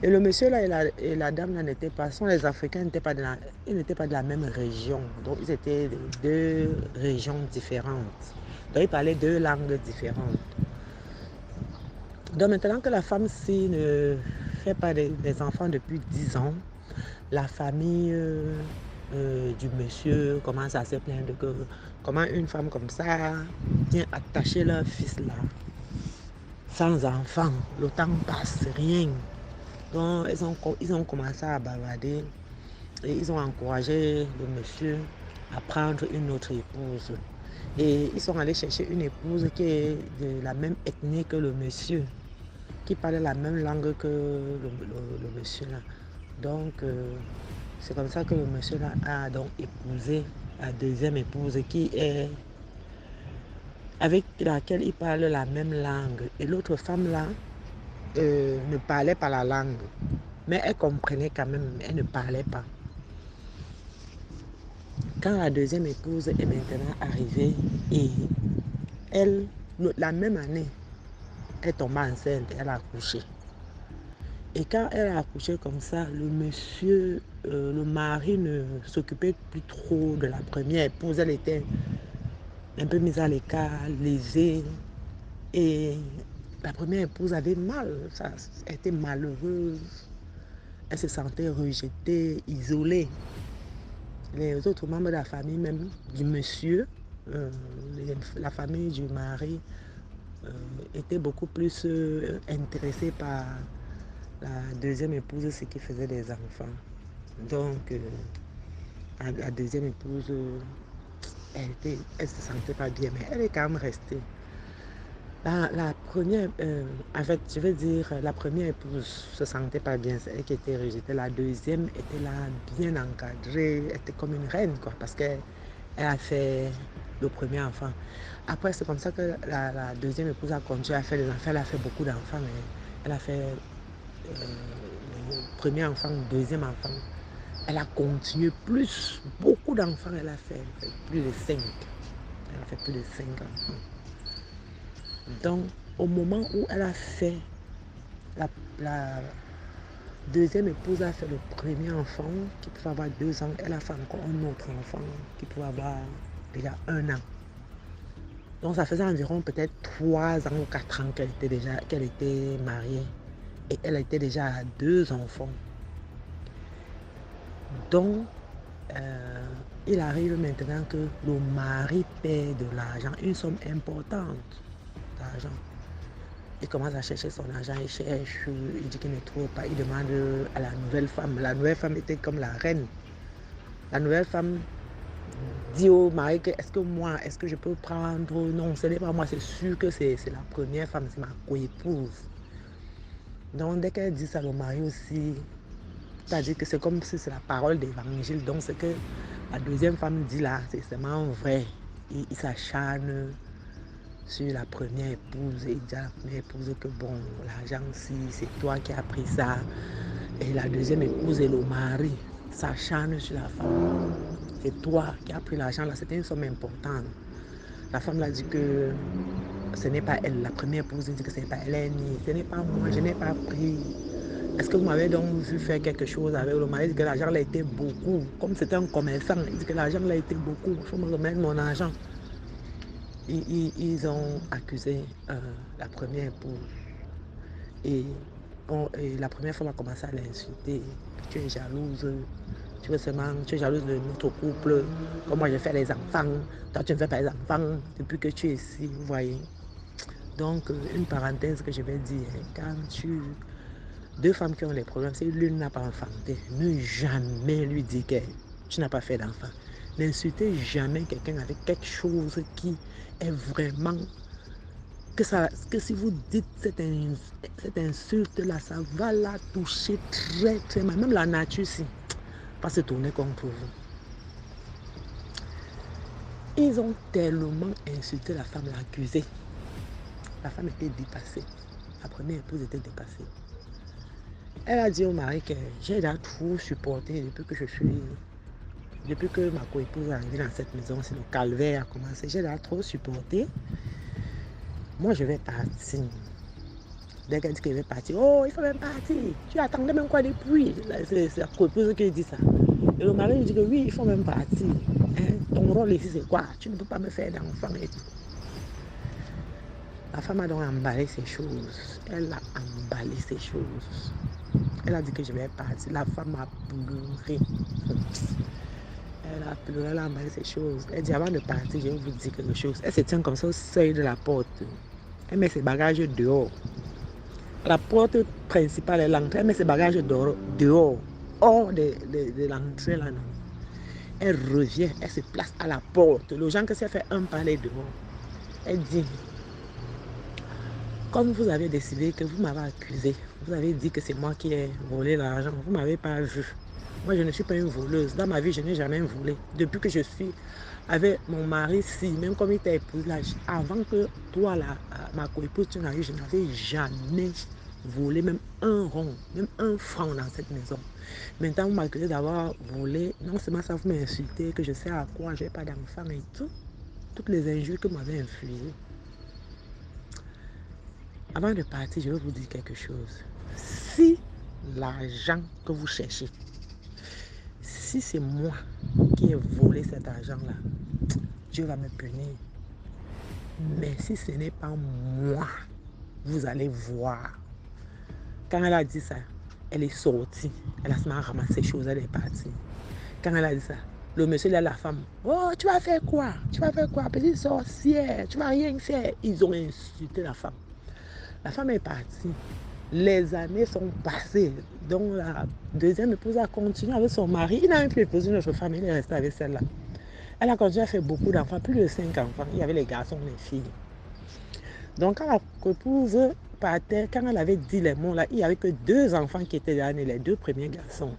Et le monsieur là et la dame là n'étaient pas, les Africains n'étaient pas de la même région. Donc ils étaient de deux régions différentes. Donc ils parlaient deux langues différentes. Donc maintenant que la femme-ci ne fait pas des enfants depuis 10 ans, la famille du monsieur commence à se plaindre que comment une femme comme ça vient attacher leur fils là, sans enfant, le temps passe, rien. Donc ils ont commencé à bavarder et ils ont encouragé le monsieur à prendre une autre épouse. Et ils sont allés chercher une épouse qui est de la même ethnie que le monsieur, qui parlait la même langue que le monsieur là. Donc c'est comme ça que le monsieur là a donc épousé la deuxième épouse qui est avec laquelle il parle la même langue. Et l'autre femme là ne parlait pas la langue, mais elle comprenait quand même, mais elle ne parlait pas. Quand la deuxième épouse est maintenant arrivée et elle, la même année, elle tombe enceinte, elle a accouché. Et quand elle a accouché comme ça, le monsieur, le mari ne s'occupait plus trop de la première épouse. Elle était un peu mise à l'écart, lésée. Et la première épouse avait mal, elle était malheureuse. Elle se sentait rejetée, isolée. Les autres membres de la famille, même du monsieur, la famille du mari, étaient beaucoup plus intéressés par la deuxième épouse, ce qui faisait des enfants. Donc, la deuxième épouse, elle se sentait pas bien, mais elle est quand même restée. La première, en fait, je veux dire, la première épouse se sentait pas bien, c'est elle qui était rejetée. La deuxième était là, bien encadrée, elle était comme une reine, quoi, parce qu'elle a fait le premier enfant. Après, c'est comme ça que la deuxième épouse a continué à faire des enfants. Elle a fait beaucoup d'enfants, mais elle a fait le premier enfant, le deuxième enfant. Elle a continué plus, beaucoup d'enfants elle a fait plus de 5. Elle a fait plus de 5 enfants. Donc, au moment où elle a fait, la deuxième épouse a fait le premier enfant qui pouvait avoir 2 ans. Elle a fait encore un autre enfant qui pouvait avoir déjà 1 an. Donc, ça faisait environ peut-être 3 ans ou 4 ans qu'elle était mariée. Et elle était déjà à 2 enfants. Donc, il arrive maintenant que le mari paie de l'argent, une somme importante d'argent. Il commence à chercher son argent, il cherche, il dit qu'il ne trouve pas, il demande à la nouvelle femme. La nouvelle femme était comme la reine. La nouvelle femme dit au mari que est-ce que je peux prendre? Non, ce n'est pas moi, c'est sûr que c'est la première femme, c'est ma coépouse. Donc dès qu'elle dit ça, le mari aussi, c'est-à-dire que c'est comme si c'est la parole d'évangile. Donc ce que la deuxième femme dit là, c'est vraiment vrai. Il s'acharne sur la première épouse et il dit à la première épouse que bon, l'argent si c'est toi qui as pris ça. Et la deuxième épouse et le mari s'acharnent sur la femme. C'est toi qui as pris l'argent là, c'était une somme importante. La femme l'a dit que ce n'est pas elle. La première épouse dit que ce n'est pas elle. Elle dit, ce n'est pas moi, je n'ai pas pris. Est-ce que vous m'avez donc vu faire quelque chose avec le mari? Il dit que l'argent l'a été beaucoup. Comme c'était un commerçant, il dit que l'argent l'a été beaucoup. Il faut me remettre mon argent. Ils ont accusé la première épouse. Et la première femme a commencé à l'insulter. Tu es jalouse. Tu es jalouse de notre couple. Comme moi, je fais les enfants. Toi, tu ne fais pas les enfants depuis que tu es ici. Vous voyez. Donc, une parenthèse que je vais dire. Quand deux femmes qui ont des problèmes, si l'une n'a pas enfanté, ne jamais lui dire que tu n'as pas fait d'enfant. N'insultez jamais quelqu'un avec quelque chose qui est vraiment... Que si vous dites cette insulte-là, ça va la toucher très, très mal. Même la nature, si, va se tourner contre vous. Ils ont tellement insulté la femme, l'accusée. La femme était dépassée. La première épouse était dépassée. Elle a dit au mari que j'ai déjà trop supporté depuis que ma coépouse est arrivée dans cette maison, c'est le calvaire a commencé. J'ai déjà trop supporté. Moi, je vais partir. Dès qu'elle dit qu'elle va partir, oh, il faut même partir. Tu attendais même quoi depuis? C'est la coépouse qui dit ça. Et le mari lui dit que oui, il faut même partir. Hein? Ton rôle ici, c'est quoi? Tu ne peux pas me faire d'enfant et tout. La femme a donc emballé ses choses. Elle a emballé ses choses. Elle a dit que je vais partir. La femme a pleuré. Elle a pleuré, elle a emballé ses choses. Elle dit avant de partir, je vais vous dire quelque chose. Elle se tient comme ça au seuil de la porte. Elle met ses bagages dehors. La porte principale est l'entrée. Elle met ses bagages dehors. Hors de l'entrée là, non. Elle revient, elle se place à la porte. Le gens que s'est fait un palais dehors. Elle dit, comme vous avez décidé que vous m'avez accusé, vous avez dit que c'est moi qui ai volé l'argent, vous ne m'avez pas vu. Moi, je ne suis pas une voleuse. Dans ma vie, je n'ai jamais volé. Depuis que je suis avec mon mari, si, même comme il t'a épousé, là, avant que toi, là, ma coépouse, tu n'arrives, je n'avais jamais volé même un rond, même un franc dans cette maison. Maintenant, vous m'accusez d'avoir volé. Non seulement ça, vous m'insultez, que je sais à quoi, je n'ai pas d'enfant et tout. Toutes les injures que vous m'avez infligées. Avant de partir, je vais vous dire quelque chose. Si l'argent que vous cherchez, si c'est moi qui ai volé cet argent-là, Dieu va me punir. Mais si ce n'est pas moi, vous allez voir. Quand elle a dit ça, elle est sortie. Elle a seulement ramassé les choses, elle est partie. Quand elle a dit ça, le monsieur et la femme, oh, tu vas faire quoi? Tu vas faire quoi? Petite sorcière, tu vas rien faire. Ils ont insulté la femme. La femme est partie. Les années sont passées. Donc la deuxième épouse a continué avec son mari. Il n'a même plus épousé une autre femme, il est resté avec celle-là. Elle a continué à faire beaucoup d'enfants, plus de 5 enfants. Il y avait les garçons, les filles. Donc quand la épouse partait, quand elle avait dit les mots là, il n'y avait que 2 enfants qui étaient nés, les 2 premiers garçons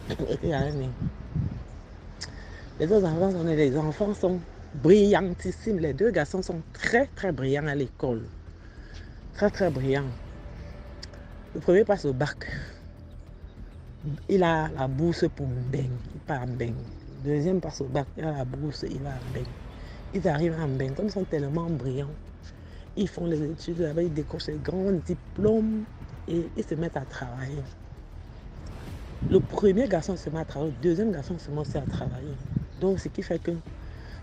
étaient nés. Les autres enfants sont nés, les enfants sont brillantissimes. Les 2 garçons sont très très brillants à l'école. Très très brillants. Le premier passe au bac. il a la bourse pour Mbeng, il part à Mbeng. Deuxième passe au bac, il a la bourse, il va à Mbeng. Ils arrivent à Mbeng, comme ils sont tellement brillants, ils font les études là-bas, ils décrochent les grands diplômes et ils se mettent à travailler. Le premier garçon se met à travailler, le deuxième garçon se met à travailler. Donc, ce qui fait que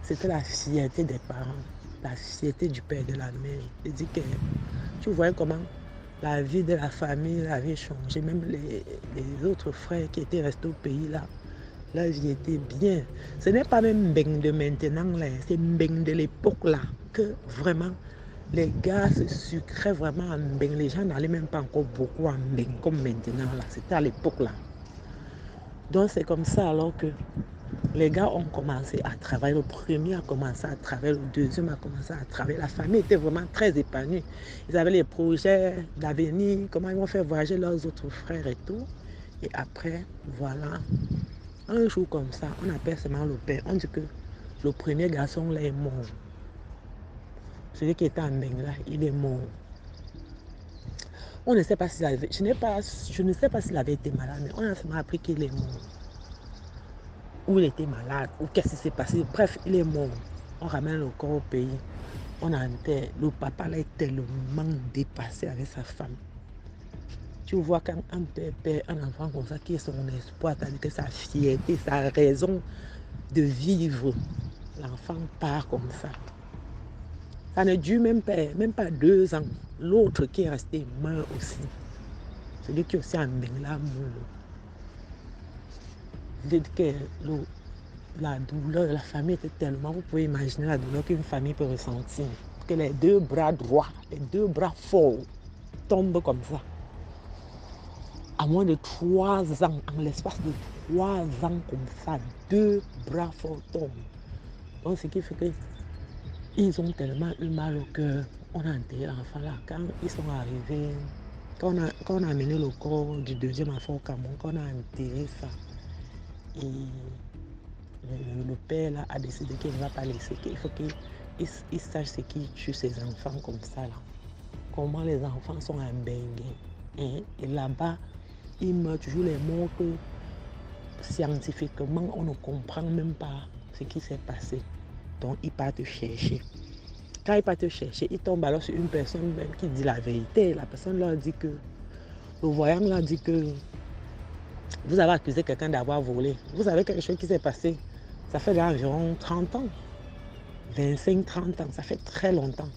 c'était la fierté des parents, la fierté du père et de la mère. Et dit que tu vois comment la vie de la famille avait changé. Même les autres frères qui étaient restés au pays là, la vie était bien. Ce n'est pas même Mbeng de maintenant, là, c'est Mbeng de l'époque là, que vraiment les gars se sucraient vraiment à Mbeng. Les gens n'allaient même pas encore beaucoup à Mbeng comme maintenant là. C'était à l'époque là. Donc c'est comme ça alors que les gars ont commencé à travailler. Le premier a commencé à travailler, le deuxième a commencé à travailler. La famille était vraiment très épanouie. Ils avaient les projets d'avenir, comment ils vont faire voyager leurs autres frères et tout. Et après, voilà, un jour comme ça, on appelle seulement le père. On dit que le premier garçon là est mort. Celui qui était en Mbeng là, il est mort. On ne sait pas s'il avait, je ne sais pas s'il avait été malade, mais on a seulement appris qu'il est mort. Ou il était malade, ou qu'est-ce qui s'est passé. Bref, il est mort. On ramène le corps au pays. On enterre. Le papa là est tellement dépassé avec sa femme. Tu vois quand un père perd un enfant comme ça, qui est son espoir, c'est-à-dire que sa fierté, sa raison de vivre, l'enfant part comme ça. Ça ne dure même pas 2 ans. L'autre qui est resté meurt aussi. Celui qui est aussi en Bengla meurt. C'est-à-dire que la douleur, la famille était tellement... Vous pouvez imaginer la douleur qu'une famille peut ressentir. Que les 2 bras droits, les 2 bras forts tombent comme ça. À moins de 3 ans, en l'espace de 3 ans comme ça, 2 bras forts tombent. Donc ce qui fait que ils ont tellement eu mal au cœur. On a enterré l'enfant là. Quand ils sont arrivés, quand on a amené le corps du deuxième enfant au Cameroun, quand on a enterré ça, et le père là a décidé qu'il ne va pas laisser, qu'il faut qu'il sache ce qui tue ses enfants comme ça là. Comment les enfants sont embêtés. Et là-bas, il meurt toujours les morts que scientifiquement on ne comprend même pas ce qui s'est passé. Donc ils partent chercher. Quand ils partent chercher, ils tombent alors sur une personne même qui dit la vérité. La personne leur dit que, le voyant leur dit que vous avez accusé quelqu'un d'avoir volé. Vous savez quelque chose qui s'est passé. Ça fait environ 30 ans. 25-30 ans. Ça fait très longtemps.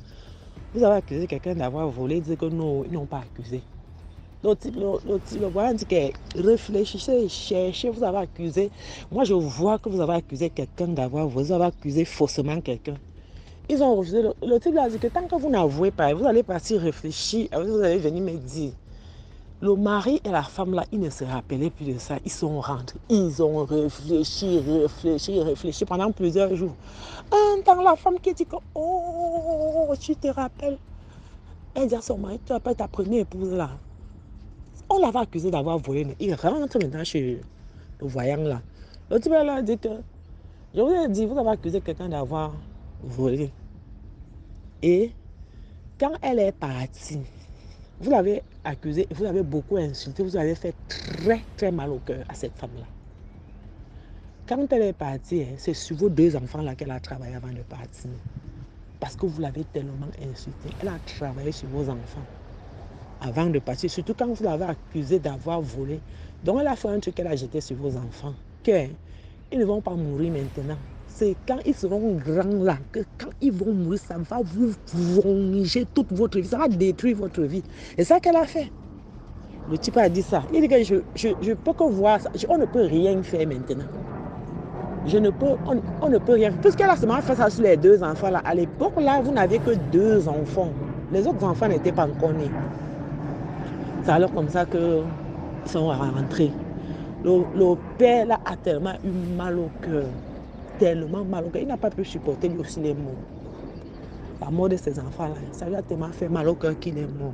Vous avez accusé quelqu'un d'avoir volé. Ils disent que non, ils n'ont pas accusé. Le voyant dit que réfléchissez, cherchez, vous avez accusé. Moi, je vois que vous avez accusé quelqu'un d'avoir volé. Vous avez accusé faussement quelqu'un. Ils ont refusé. Le type a dit que tant que vous n'avouez pas, vous allez partir réfléchir. Vous allez venir me dire. Le mari et la femme là, ils ne se rappelaient plus de ça. Ils sont rentrés. Ils ont réfléchi pendant plusieurs jours. Un temps, la femme qui dit que oh, tu te rappelles. Elle dit à son mari, tu rappelles ta première épouse là. On l'avait accusé d'avoir volé. Il rentre maintenant chez le voyant là. Le type là a dit que je vous ai dit, vous avez accusé quelqu'un d'avoir volé. Et quand elle est partie, vous l'avez accusé, vous l'avez beaucoup insulté, vous avez fait très très mal au cœur à cette femme-là. Quand elle est partie, c'est sur vos 2 enfants là qu'elle a travaillé avant de partir. Parce que vous l'avez tellement insulté. Elle a travaillé sur vos enfants avant de partir. Surtout quand vous l'avez accusé d'avoir volé. Donc elle a fait un truc qu'elle a jeté sur vos enfants. Qu'ils ne vont pas mourir maintenant. C'est quand ils seront grands là, que quand ils vont mourir, ça va vous ronger toute votre vie, ça va détruire votre vie. Et ça qu'elle a fait. Le type a dit ça. Il dit que je peux que voir ça. On ne peut rien faire maintenant. On ne peut rien faire. Puisqu'elle a seulement fait ça sur les 2 enfants là. À l'époque là, vous n'avez que 2 enfants. Les autres enfants n'étaient pas encore nés. C'est alors comme ça qu'ils sont rentrés. Le père là a tellement eu mal au cœur. Tellement mal au cœur. Il n'a pas pu supporter lui aussi les morts. La mort de ses enfants là, ça lui a tellement fait mal au cœur qu'il est mort.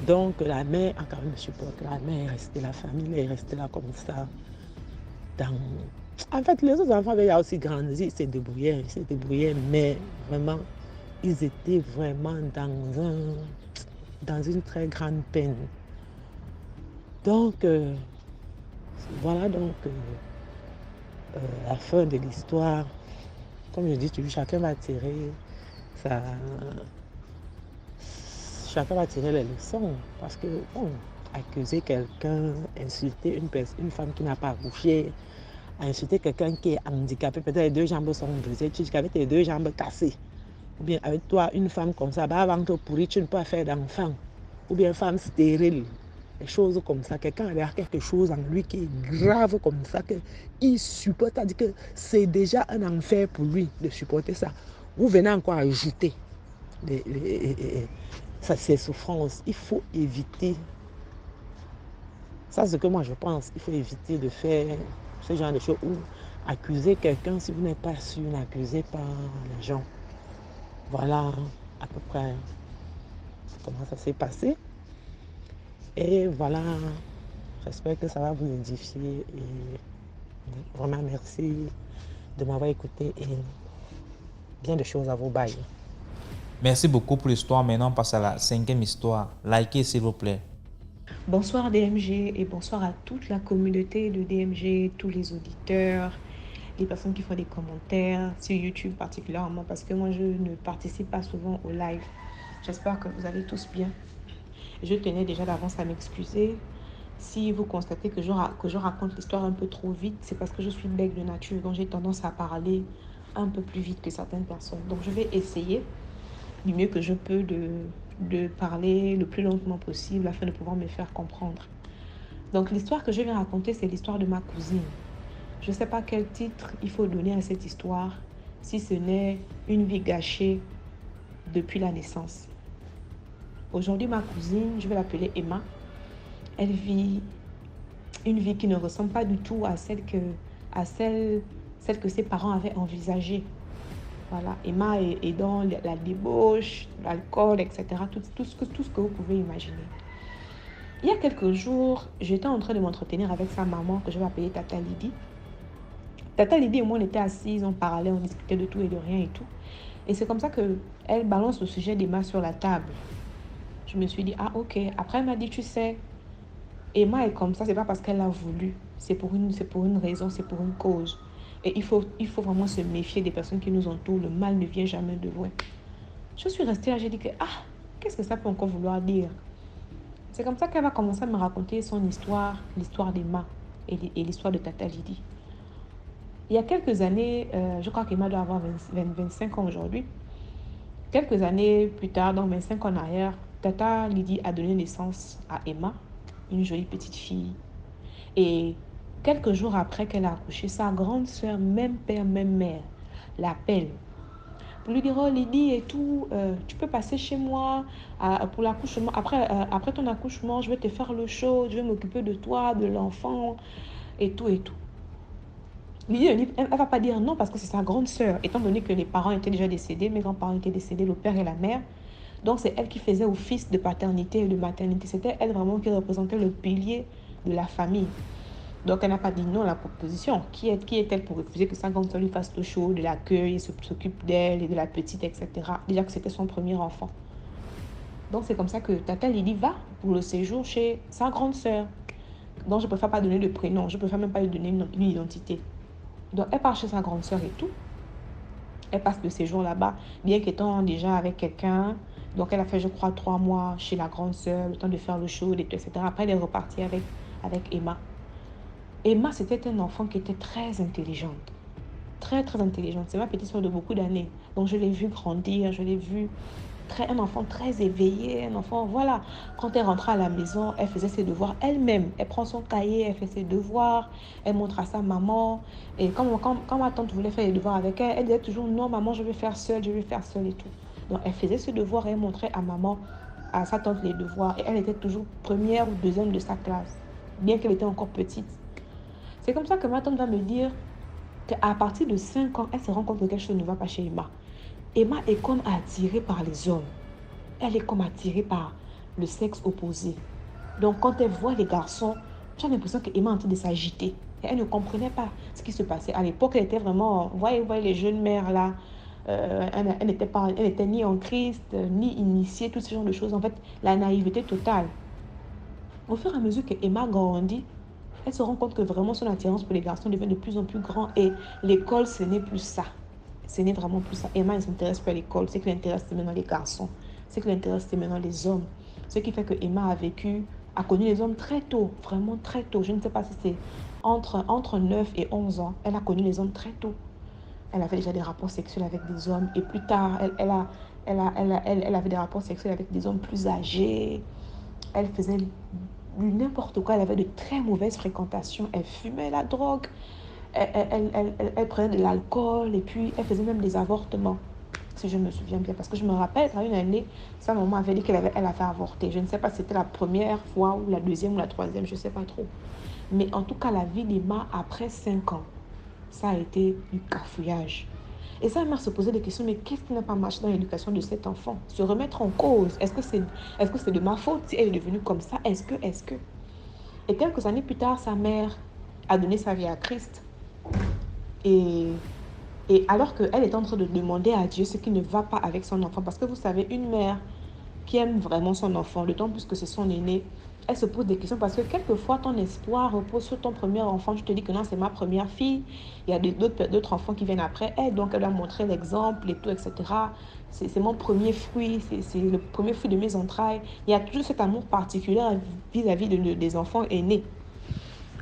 Donc la mère a quand même supporté. La mère est restée, la famille est restée là comme ça. En fait, les autres enfants avaient aussi grandi, ils se débrouillaient, mais vraiment, ils étaient vraiment dans une très grande peine. Donc, voilà donc la fin de l'histoire. Comme je dis toujours, chacun va tirer les leçons. Parce que, bon, accuser quelqu'un, insulter une femme qui n'a pas accouché, insulter quelqu'un qui est handicapé, peut-être les 2 jambes sont brisées, tu dis qu'avec tes 2 jambes cassées, ou bien avec toi, une femme comme ça, bah avant de pourrir, tu ne peux pas faire d'enfant, ou bien femme stérile, des choses comme ça. Quelqu'un a quelque chose en lui qui est grave comme ça, qu'il supporte, c'est-à-dire que c'est déjà un enfer pour lui de supporter ça. Vous venez encore ajouter ses souffrances. Il faut éviter. Ça, c'est ce que moi je pense. Il faut éviter de faire ce genre de choses ou accuser quelqu'un si vous n'êtes pas sûr, n'accusez pas les gens. Voilà à peu près comment ça s'est passé. Et voilà, j'espère que ça va vous édifier. Et vraiment merci de m'avoir écouté et bien de choses à vous bailler. Merci beaucoup pour l'histoire. Maintenant, on passe à la 5e histoire. Likez, s'il vous plaît. Bonsoir DMG et bonsoir à toute la communauté de DMG, tous les auditeurs, les personnes qui font des commentaires sur YouTube particulièrement parce que moi je ne participe pas souvent au live. J'espère que vous allez tous bien. Je tenais déjà d'avance à m'excuser. Si vous constatez que je raconte l'histoire un peu trop vite, c'est parce que je suis bègue de nature, donc j'ai tendance à parler un peu plus vite que certaines personnes. Donc je vais essayer du mieux que je peux de parler le plus lentement possible afin de pouvoir me faire comprendre. Donc l'histoire que je vais raconter, c'est l'histoire de ma cousine. Je ne sais pas quel titre il faut donner à cette histoire, si ce n'est une vie gâchée depuis la naissance. Aujourd'hui, ma cousine, je vais l'appeler Emma, elle vit une vie qui ne ressemble pas du tout à celle que ses parents avaient envisagée. Voilà, Emma est dans la débauche, l'alcool, etc. Tout ce que vous pouvez imaginer. Il y a quelques jours, j'étais en train de m'entretenir avec sa maman, que je vais appeler Tata Lydie. Tata Lydie et moi, on était assises, on parlait, on discutait de tout et de rien et tout. Et c'est comme ça qu'elle balance le sujet d'Emma sur la table. Je me suis dit, ah ok. Après, elle m'a dit, tu sais, Emma est comme ça, c'est pas parce qu'elle a voulu. C'est pour une raison, c'est pour une cause. Et il faut vraiment se méfier des personnes qui nous entourent. Le mal ne vient jamais de loin. Je suis restée là, j'ai dit que, qu'est-ce que ça peut encore vouloir dire? C'est comme ça qu'elle va commencer à me raconter son histoire, l'histoire d'Emma et l'histoire de Tata Lydie. Il y a quelques années, je crois qu'Emma doit avoir 25 ans aujourd'hui. Quelques années plus tard, donc 25 ans en arrière, Tata Lydie a donné naissance à Emma, une jolie petite fille. Et quelques jours après qu'elle a accouché, sa grande sœur, même père, même mère, l'appelle pour lui dire, oh Lydie et tout, tu peux passer chez moi pour l'accouchement. Après ton accouchement, je vais te faire le show, je vais m'occuper de toi, de l'enfant et tout et tout. Lydie, elle ne va pas dire non parce que c'est sa grande sœur, étant donné que les parents étaient déjà décédés, mes grands-parents étaient décédés, le père et la mère. Donc c'est elle qui faisait office de paternité et de maternité. C'était elle vraiment qui représentait le pilier de la famille. Donc elle n'a pas dit non à la proposition. Qui est-elle pour refuser que sa grande sœur lui fasse le show, de l'accueil, s'occupe d'elle et de la petite, etc. Déjà que c'était son premier enfant. Donc c'est comme ça que Tata Lydie va pour le séjour chez sa grande sœur. Donc je ne préfère pas donner de prénom, je ne préfère même pas lui donner une identité. Donc elle part chez sa grande sœur et tout. Elle passe le séjour là-bas, bien qu'étant déjà avec quelqu'un. Donc elle a fait, je crois, 3 mois chez la grande sœur, le temps de faire le show, etc. Après elle est repartie avec Emma. Emma, c'était un enfant qui était très intelligente. Très, très intelligente. C'est ma petite soeur de beaucoup d'années. Donc, je l'ai vue grandir. Je l'ai vue un enfant très éveillé. Un enfant, voilà. Quand elle rentrait à la maison, elle faisait ses devoirs elle-même. Elle prend son cahier, elle fait ses devoirs. Elle montre à sa maman. Et quand ma tante voulait faire les devoirs avec elle, elle disait toujours, non, maman, je vais faire seule et tout. Donc, elle faisait ses devoirs et elle montrait à maman, à sa tante les devoirs. Et elle était toujours première ou deuxième de sa classe, bien qu'elle était encore petite. C'est comme ça que ma tante va me dire qu'à partir de 5 ans, elle se rend compte que quelque chose ne va pas chez Emma. Emma est comme attirée par les hommes. Elle est comme attirée par le sexe opposé. Donc quand elle voit les garçons, j'ai l'impression qu'Emma est en train de s'agiter. Et elle ne comprenait pas ce qui se passait. À l'époque, elle était vraiment, voyez les jeunes mères là, elle n'était ni en Christ, ni initiée, tout ce genre de choses. En fait, la naïveté totale. Au fur et à mesure que Emma grandit, elle se rend compte que vraiment son attirance pour les garçons devient de plus en plus grand et l'école, ce n'est plus ça. Ce n'est vraiment plus ça. Emma ne s'intéresse pas à l'école. Ce qui l'intéresse, c'est maintenant les garçons. Ce qui l'intéresse, c'est maintenant les hommes. Ce qui fait que Emma a connu les hommes très tôt, vraiment très tôt. Je ne sais pas si c'est entre 9 et 11 ans. Elle a connu les hommes très tôt. Elle avait déjà des rapports sexuels avec des hommes. Et plus tard, elle avait des rapports sexuels avec des hommes plus âgés. Elle faisait n'importe quoi. Elle avait de très mauvaises fréquentations. Elle fumait la drogue. Elle prenait de l'alcool. Et puis, elle faisait même des avortements. Si je me souviens bien. Parce que je me rappelle, à une année, sa maman avait dit elle avait avorté. Je ne sais pas si c'était la première fois ou la deuxième ou la troisième. Je ne sais pas trop. Mais en tout cas, la vie d'Emma, après 5 ans, ça a été du cafouillage. Et ça m'a se poser des questions, mais qu'est-ce qui n'a pas marché dans l'éducation de cet enfant? Se remettre en cause. Est-ce que c'est de ma faute si elle est devenue comme ça? Est-ce que? Et quelques années plus tard, sa mère a donné sa vie à Christ. Et, et alors qu'elle est en train de demander à Dieu ce qui ne va pas avec son enfant, parce que vous savez, une mère qui aime vraiment son enfant, d'autant plus que c'est son aîné, elle se pose des questions parce que quelquefois ton espoir repose sur ton premier enfant. Tu te dis que non, c'est ma première fille. Il y a d'autres enfants qui viennent après elle, donc elle doit montrer l'exemple et tout, etc. C'est mon premier fruit, c'est le premier fruit de mes entrailles. Il y a toujours cet amour particulier vis-à-vis des enfants aînés.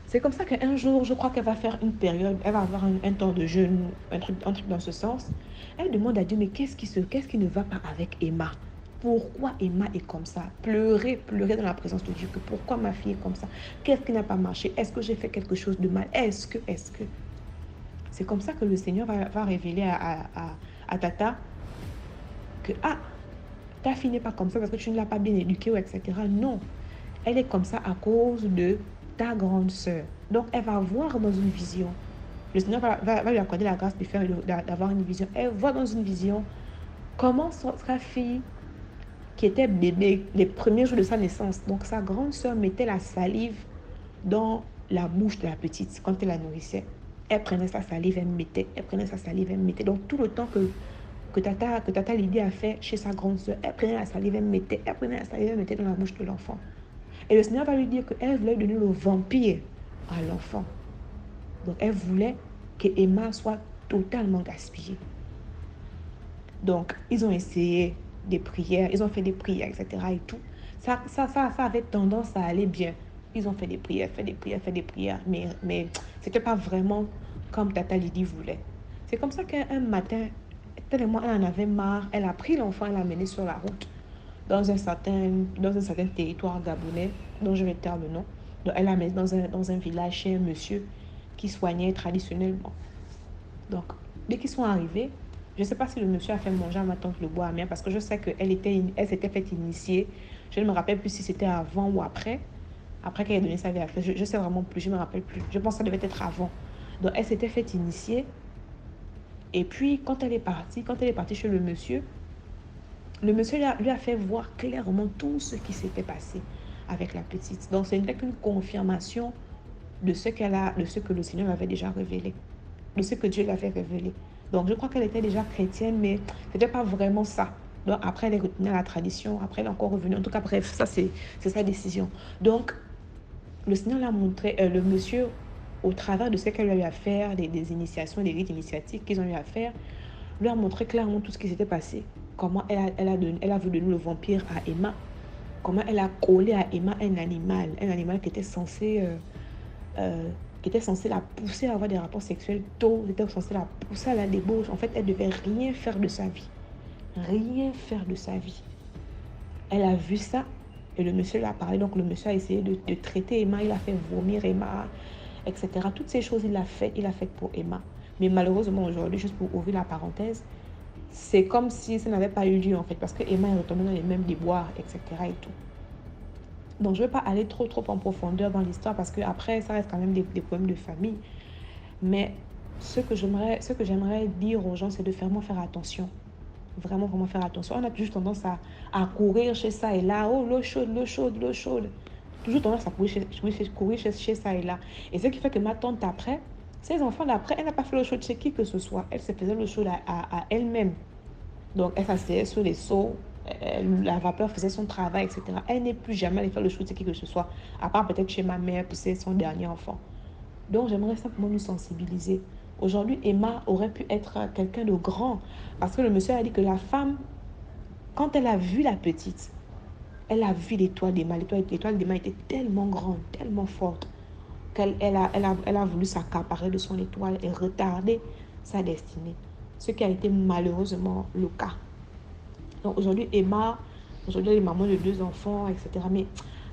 C'est comme ça qu'un jour, je crois qu'elle va faire une période, elle va avoir un temps de jeûne, un truc dans ce sens. Elle demande à Dieu, mais qu'est-ce qui ne va pas avec Emma? Pourquoi Emma est comme ça? Pleurer dans la présence de Dieu. Que pourquoi ma fille est comme ça? Qu'est-ce qui n'a pas marché? Est-ce que j'ai fait quelque chose de mal? Est-ce que? C'est comme ça que le Seigneur va révéler à Tata que, ta fille n'est pas comme ça parce que tu ne l'as pas bien éduquée, ou etc. Non, elle est comme ça à cause de ta grande sœur. Donc, elle va voir dans une vision. Le Seigneur va lui accorder la grâce d'avoir une vision. Elle voit dans une vision comment sa fille, qui était bébé les premiers jours de sa naissance, donc sa grande sœur mettait la salive dans la bouche de la petite quand elle la nourrissait. Elle prenait sa salive, elle mettait. Elle prenait sa salive, elle mettait. Donc, tout le temps que Tata Lydie a fait chez sa grande sœur, elle prenait la salive, elle mettait. Elle prenait la salive, elle mettait dans la bouche de l'enfant. Et le Seigneur va lui dire qu'elle voulait donner le vampire à l'enfant. Donc, elle voulait que Emma soit totalement gaspillée. Donc, ils ont essayé des prières, ils ont fait des prières, etc. et tout. Ça avait tendance à aller bien. Ils ont fait des prières, mais c'était pas vraiment comme Tata Lydie voulait. C'est comme ça qu'un matin, tellement elle en avait marre, elle a pris l'enfant, elle l'a mené sur la route dans un certain territoire gabonais, dont je vais taire le nom. Donc, elle l'a mené dans un village chez un monsieur qui soignait traditionnellement. Donc, dès qu'ils sont arrivés, je ne sais pas si le monsieur a fait manger à ma tante le bois amère parce que je sais qu'elle s'était fait initier. Je ne me rappelle plus si c'était avant ou après. Après qu'elle ait donné sa vie à Christ. Je ne sais vraiment plus, je ne me rappelle plus. Je pense que ça devait être avant. Donc, elle s'était fait initier. Et puis, quand elle est partie chez le monsieur lui a fait voir clairement tout ce qui s'était passé avec la petite. Donc, ce n'était qu'une confirmation de ce que le Seigneur avait déjà révélé, de ce que Dieu l'avait révélé. Donc, je crois qu'elle était déjà chrétienne, mais ce n'était pas vraiment ça. Donc, après, elle est retenue à la tradition. Après, elle est encore revenue. En tout cas, bref, ça, c'est sa décision. Donc, le Seigneur l'a montré, le monsieur, au travers de ce qu'elle a eu à faire, des initiations, des rites initiatiques qu'ils ont eu à faire, lui a montré clairement tout ce qui s'était passé. Comment elle a voulu donner le vampire à Emma. Comment elle a collé à Emma un animal qui était censé la pousser à avoir des rapports sexuels tôt, était censé la pousser à la débauche. En fait, elle devait rien faire de sa vie. Rien faire de sa vie. Elle a vu ça et le monsieur lui a parlé. Donc, le monsieur a essayé de traiter Emma. Il a fait vomir Emma, etc. Toutes ces choses, il a fait pour Emma. Mais malheureusement, aujourd'hui, juste pour ouvrir la parenthèse, c'est comme si ça n'avait pas eu lieu, en fait, parce que Emma est retombée dans les mêmes déboires, etc. et tout. Donc, je ne vais pas aller trop en profondeur dans l'histoire parce qu'après, ça reste quand même des problèmes de famille. Mais ce que j'aimerais dire aux gens, c'est de vraiment faire attention. Vraiment faire attention. On a toujours tendance à courir chez ça et là. Oh, l'eau chaude. Toujours tendance à courir chez ça et là. Et ce qui fait que ma tante, après, ses enfants d'après, elle n'a pas fait l'eau chaude chez qui que ce soit. Elle se faisait l'eau chaude à elle-même. Donc, elle s'asseyait sur les seaux la vapeur faisait son travail, etc. Elle n'est plus jamais allée faire le shoot de qui que ce soit, à part peut-être chez ma mère, puis c'est son dernier enfant. Donc, j'aimerais simplement nous sensibiliser. Aujourd'hui, Emma aurait pu être quelqu'un de grand, parce que le monsieur a dit que la femme, quand elle a vu la petite, elle a vu l'étoile d'Emma. L'étoile d'Emma était tellement grande, tellement forte, qu'elle a voulu s'accaparer de son étoile et retarder sa destinée. Ce qui a été malheureusement le cas. Donc aujourd'hui, Emma, aujourd'hui, elle est maman de 2 enfants, etc. Mais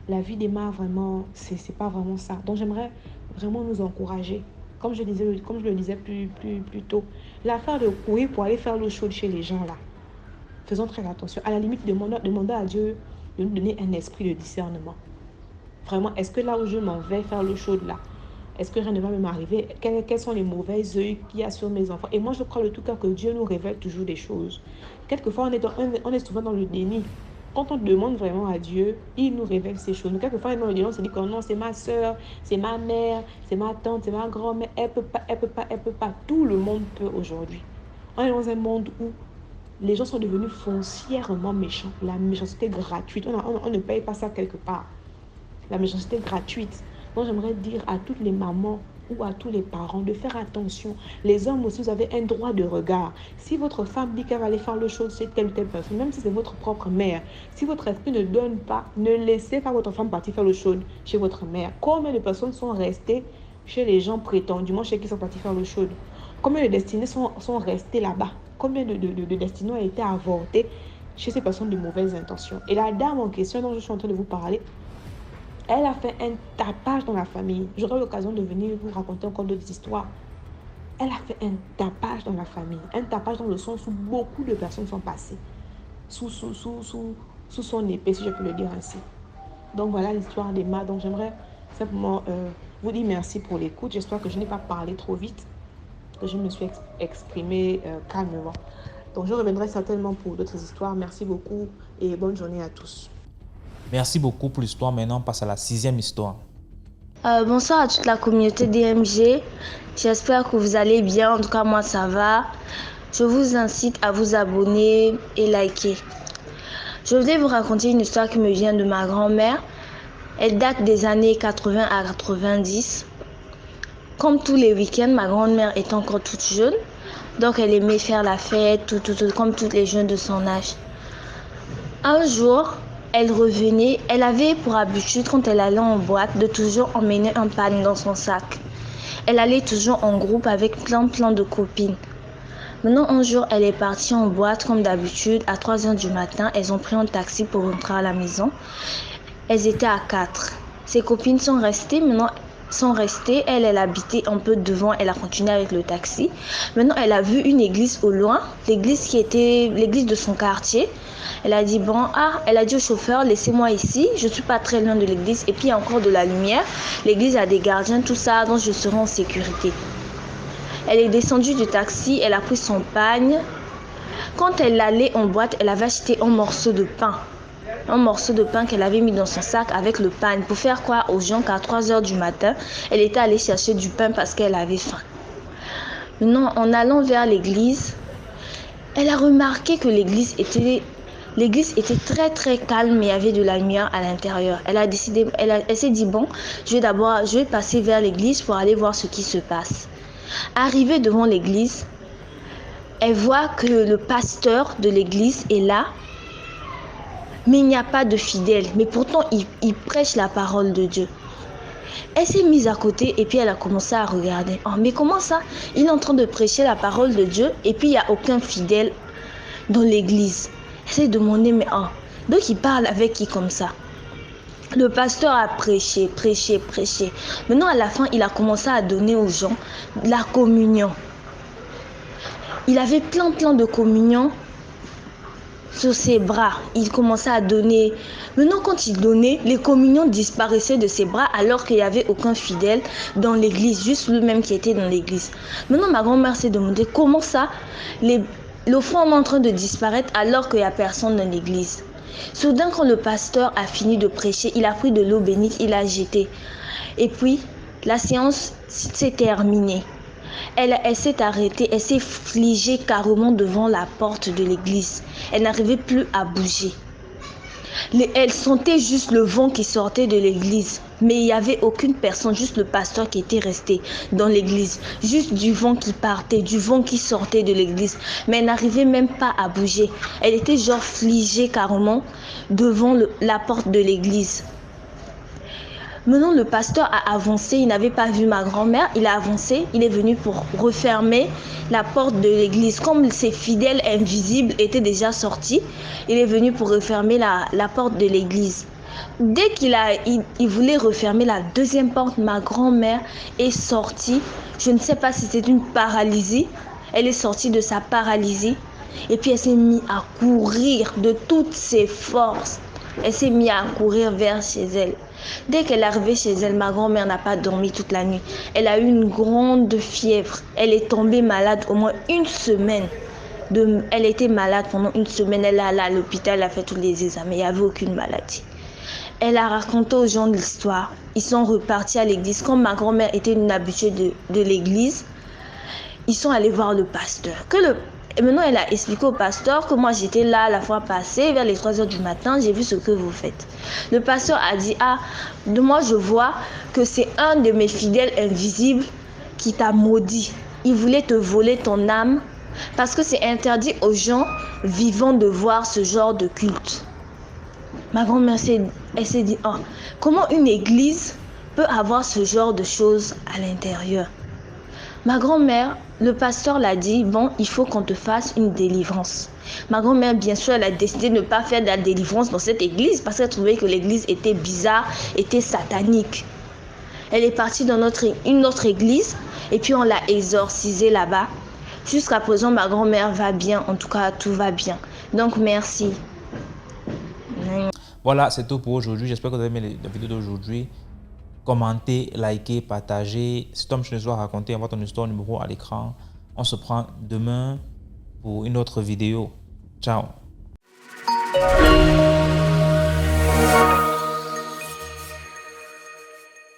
la vie d'Emma, vraiment, c'est pas vraiment ça. Donc j'aimerais vraiment nous encourager. Comme je le disais plus tôt, l'affaire de courir pour aller faire l'eau chaude chez les gens là, faisons très attention. À la limite, demandons à Dieu de nous donner un esprit de discernement. Vraiment, est-ce que là où je m'en vais faire l'eau chaude là, est-ce que rien ne va m'arriver? Quels sont les mauvais œils qu'il y a sur mes enfants? Et moi, je crois de tout cœur que Dieu nous révèle toujours des choses. Quelquefois, on est souvent dans le déni. Quand on demande vraiment à Dieu, il nous révèle ces choses. Mais quelquefois, on est dans le déni, on se dit que non, c'est ma soeur, c'est ma mère, c'est ma tante, c'est ma grand-mère. Elle peut pas. Tout le monde peut aujourd'hui. On est dans un monde où les gens sont devenus foncièrement méchants. La méchanceté gratuite. On ne paye pas ça quelque part. La méchanceté gratuite. Donc, j'aimerais dire à toutes les mamans ou à tous les parents de faire attention. Les hommes aussi, vous avez un droit de regard. Si votre femme dit qu'elle va aller faire le show chez telle ou telle personne, même si c'est votre propre mère, si votre esprit ne donne pas, ne laissez pas votre femme partir faire le show chez votre mère. Combien de personnes sont restées chez les gens prétendument chez qui sont partis faire le show? Combien de destinées sont restées là-bas? Combien de destinées ont été avortées chez ces personnes de mauvaises intentions? Et la dame en question dont je suis en train de vous parler, elle a fait un tapage dans la famille. J'aurai l'occasion de venir vous raconter encore d'autres histoires. Elle a fait un tapage dans la famille. Un tapage dans le sens où beaucoup de personnes sont passées sous son épée, si je peux le dire ainsi. Donc voilà l'histoire d'Emma. Donc j'aimerais simplement vous dire merci pour l'écoute. J'espère que je n'ai pas parlé trop vite, que je me suis exprimée calmement. Donc je reviendrai certainement pour d'autres histoires. Merci beaucoup et bonne journée à tous. Merci beaucoup pour l'histoire. Maintenant, on passe à la 6e histoire. Bonsoir à toute la communauté DMG. J'espère que vous allez bien. En tout cas, moi, ça va. Je vous incite à vous abonner et liker. Je voulais vous raconter une histoire qui me vient de ma grand-mère. Elle date des années 80 à 90. Comme tous les week-ends, ma grand-mère est encore toute jeune. Donc, elle aimait faire la fête, tout, comme tous les jeunes de son âge. Un jour, elle revenait, elle avait pour habitude quand elle allait en boîte de toujours emmener un pan dans son sac. Elle allait toujours en groupe avec plein de copines. Maintenant un jour elle est partie en boîte comme d'habitude à 3h du matin. Elles ont pris un taxi pour rentrer à la maison. Elles étaient à 4. Ses copines sont restées. Elle habitait un peu devant, elle a continué avec le taxi. Maintenant elle a vu une église au loin, l'église qui était l'église de son quartier. Elle a dit elle a dit au chauffeur, laissez-moi ici, je suis pas très loin de l'église et puis il y a encore de la lumière. L'église a des gardiens, tout ça, donc je serai en sécurité. Elle est descendue du taxi, elle a pris son pagne. Quand elle allait en boîte, elle avait acheté un morceau de pain. Un morceau de pain qu'elle avait mis dans son sac avec le pain. Pour faire croire aux gens qu'à 3h du matin, elle était allée chercher du pain parce qu'elle avait faim. Maintenant, en allant vers l'église, elle a remarqué que l'église était très calme, mais il y avait de la lumière à l'intérieur. Elle s'est dit, je vais passer vers l'église pour aller voir ce qui se passe. Arrivée devant l'église, elle voit que le pasteur de l'église est là, mais il n'y a pas de fidèles. Mais pourtant, il prêche la parole de Dieu. Elle s'est mise à côté et puis elle a commencé à regarder. Oh, mais comment ça? Il est en train de prêcher la parole de Dieu et puis il n'y a aucun fidèle dans l'église. Elle s'est demandé, mais donc il parle avec qui comme ça? Le pasteur a prêché. Maintenant, à la fin, il a commencé à donner aux gens la communion. Il avait plein de communion sur ses bras. Il commençait à donner. Maintenant, quand il donnait, les communions disparaissaient de ses bras alors qu'il n'y avait aucun fidèle dans l'église, juste lui-même qui était dans l'église. Maintenant, ma grand-mère s'est demandé comment ça, l'offrande est en train de disparaître alors qu'il n'y a personne dans l'église. Soudain, quand le pasteur a fini de prêcher, il a pris de l'eau bénite, il a jeté. Et puis, la séance s'est terminée. Elle s'est arrêtée, elle s'est figée carrément devant la porte de l'église. Elle n'arrivait plus à bouger. Elle sentait juste le vent qui sortait de l'église. Mais il n'y avait aucune personne, juste le pasteur qui était resté dans l'église. Juste du vent qui partait, du vent qui sortait de l'église. Mais elle n'arrivait même pas à bouger. Elle était genre figée carrément devant la porte de l'église. Maintenant, le pasteur a avancé, il n'avait pas vu ma grand-mère, il a avancé, il est venu pour refermer la porte de l'église. Comme ses fidèles invisibles étaient déjà sortis, il est venu pour refermer la porte de l'église. Dès qu'il voulait refermer la deuxième porte, ma grand-mère est sortie. Je ne sais pas si c'était une paralysie. Elle est sortie de sa paralysie et puis elle s'est mise à courir de toutes ses forces. Elle s'est mise à courir vers chez elle. Dès qu'elle est arrivée chez elle, ma grand-mère n'a pas dormi toute la nuit. Elle a eu une grande fièvre. Elle est tombée malade au moins une semaine. Elle était malade pendant une semaine. Elle est allée à l'hôpital, elle a fait tous les examens. Il n'y avait aucune maladie. Elle a raconté aux gens l'histoire. Ils sont repartis à l'église. Comme ma grand-mère était une habituée de l'église, ils sont allés voir le pasteur. Et maintenant, elle a expliqué au pasteur que moi, j'étais là la fois passée, vers les 3 heures du matin, j'ai vu ce que vous faites. Le pasteur a dit, moi, je vois que c'est un de mes fidèles invisibles qui t'a maudit. Il voulait te voler ton âme parce que c'est interdit aux gens vivants de voir ce genre de culte. Ma grand-mère elle s'est dit, comment une église peut avoir ce genre de choses à l'intérieur? Ma grand-mère, le pasteur l'a dit, il faut qu'on te fasse une délivrance. Ma grand-mère, bien sûr, elle a décidé de ne pas faire de la délivrance dans cette église parce qu'elle trouvait que l'église était bizarre, était satanique. Elle est partie dans une autre église et puis on l'a exorcisée là-bas. Jusqu'à présent, ma grand-mère va bien, en tout cas, tout va bien. Donc, merci. Voilà, c'est tout pour aujourd'hui. J'espère que vous avez aimé la vidéo d'aujourd'hui. Commentez, likez, partagez. Si Tom Schnezois a raconté, envoie ton histoire numéro à l'écran. On se prend demain pour une autre vidéo. Ciao.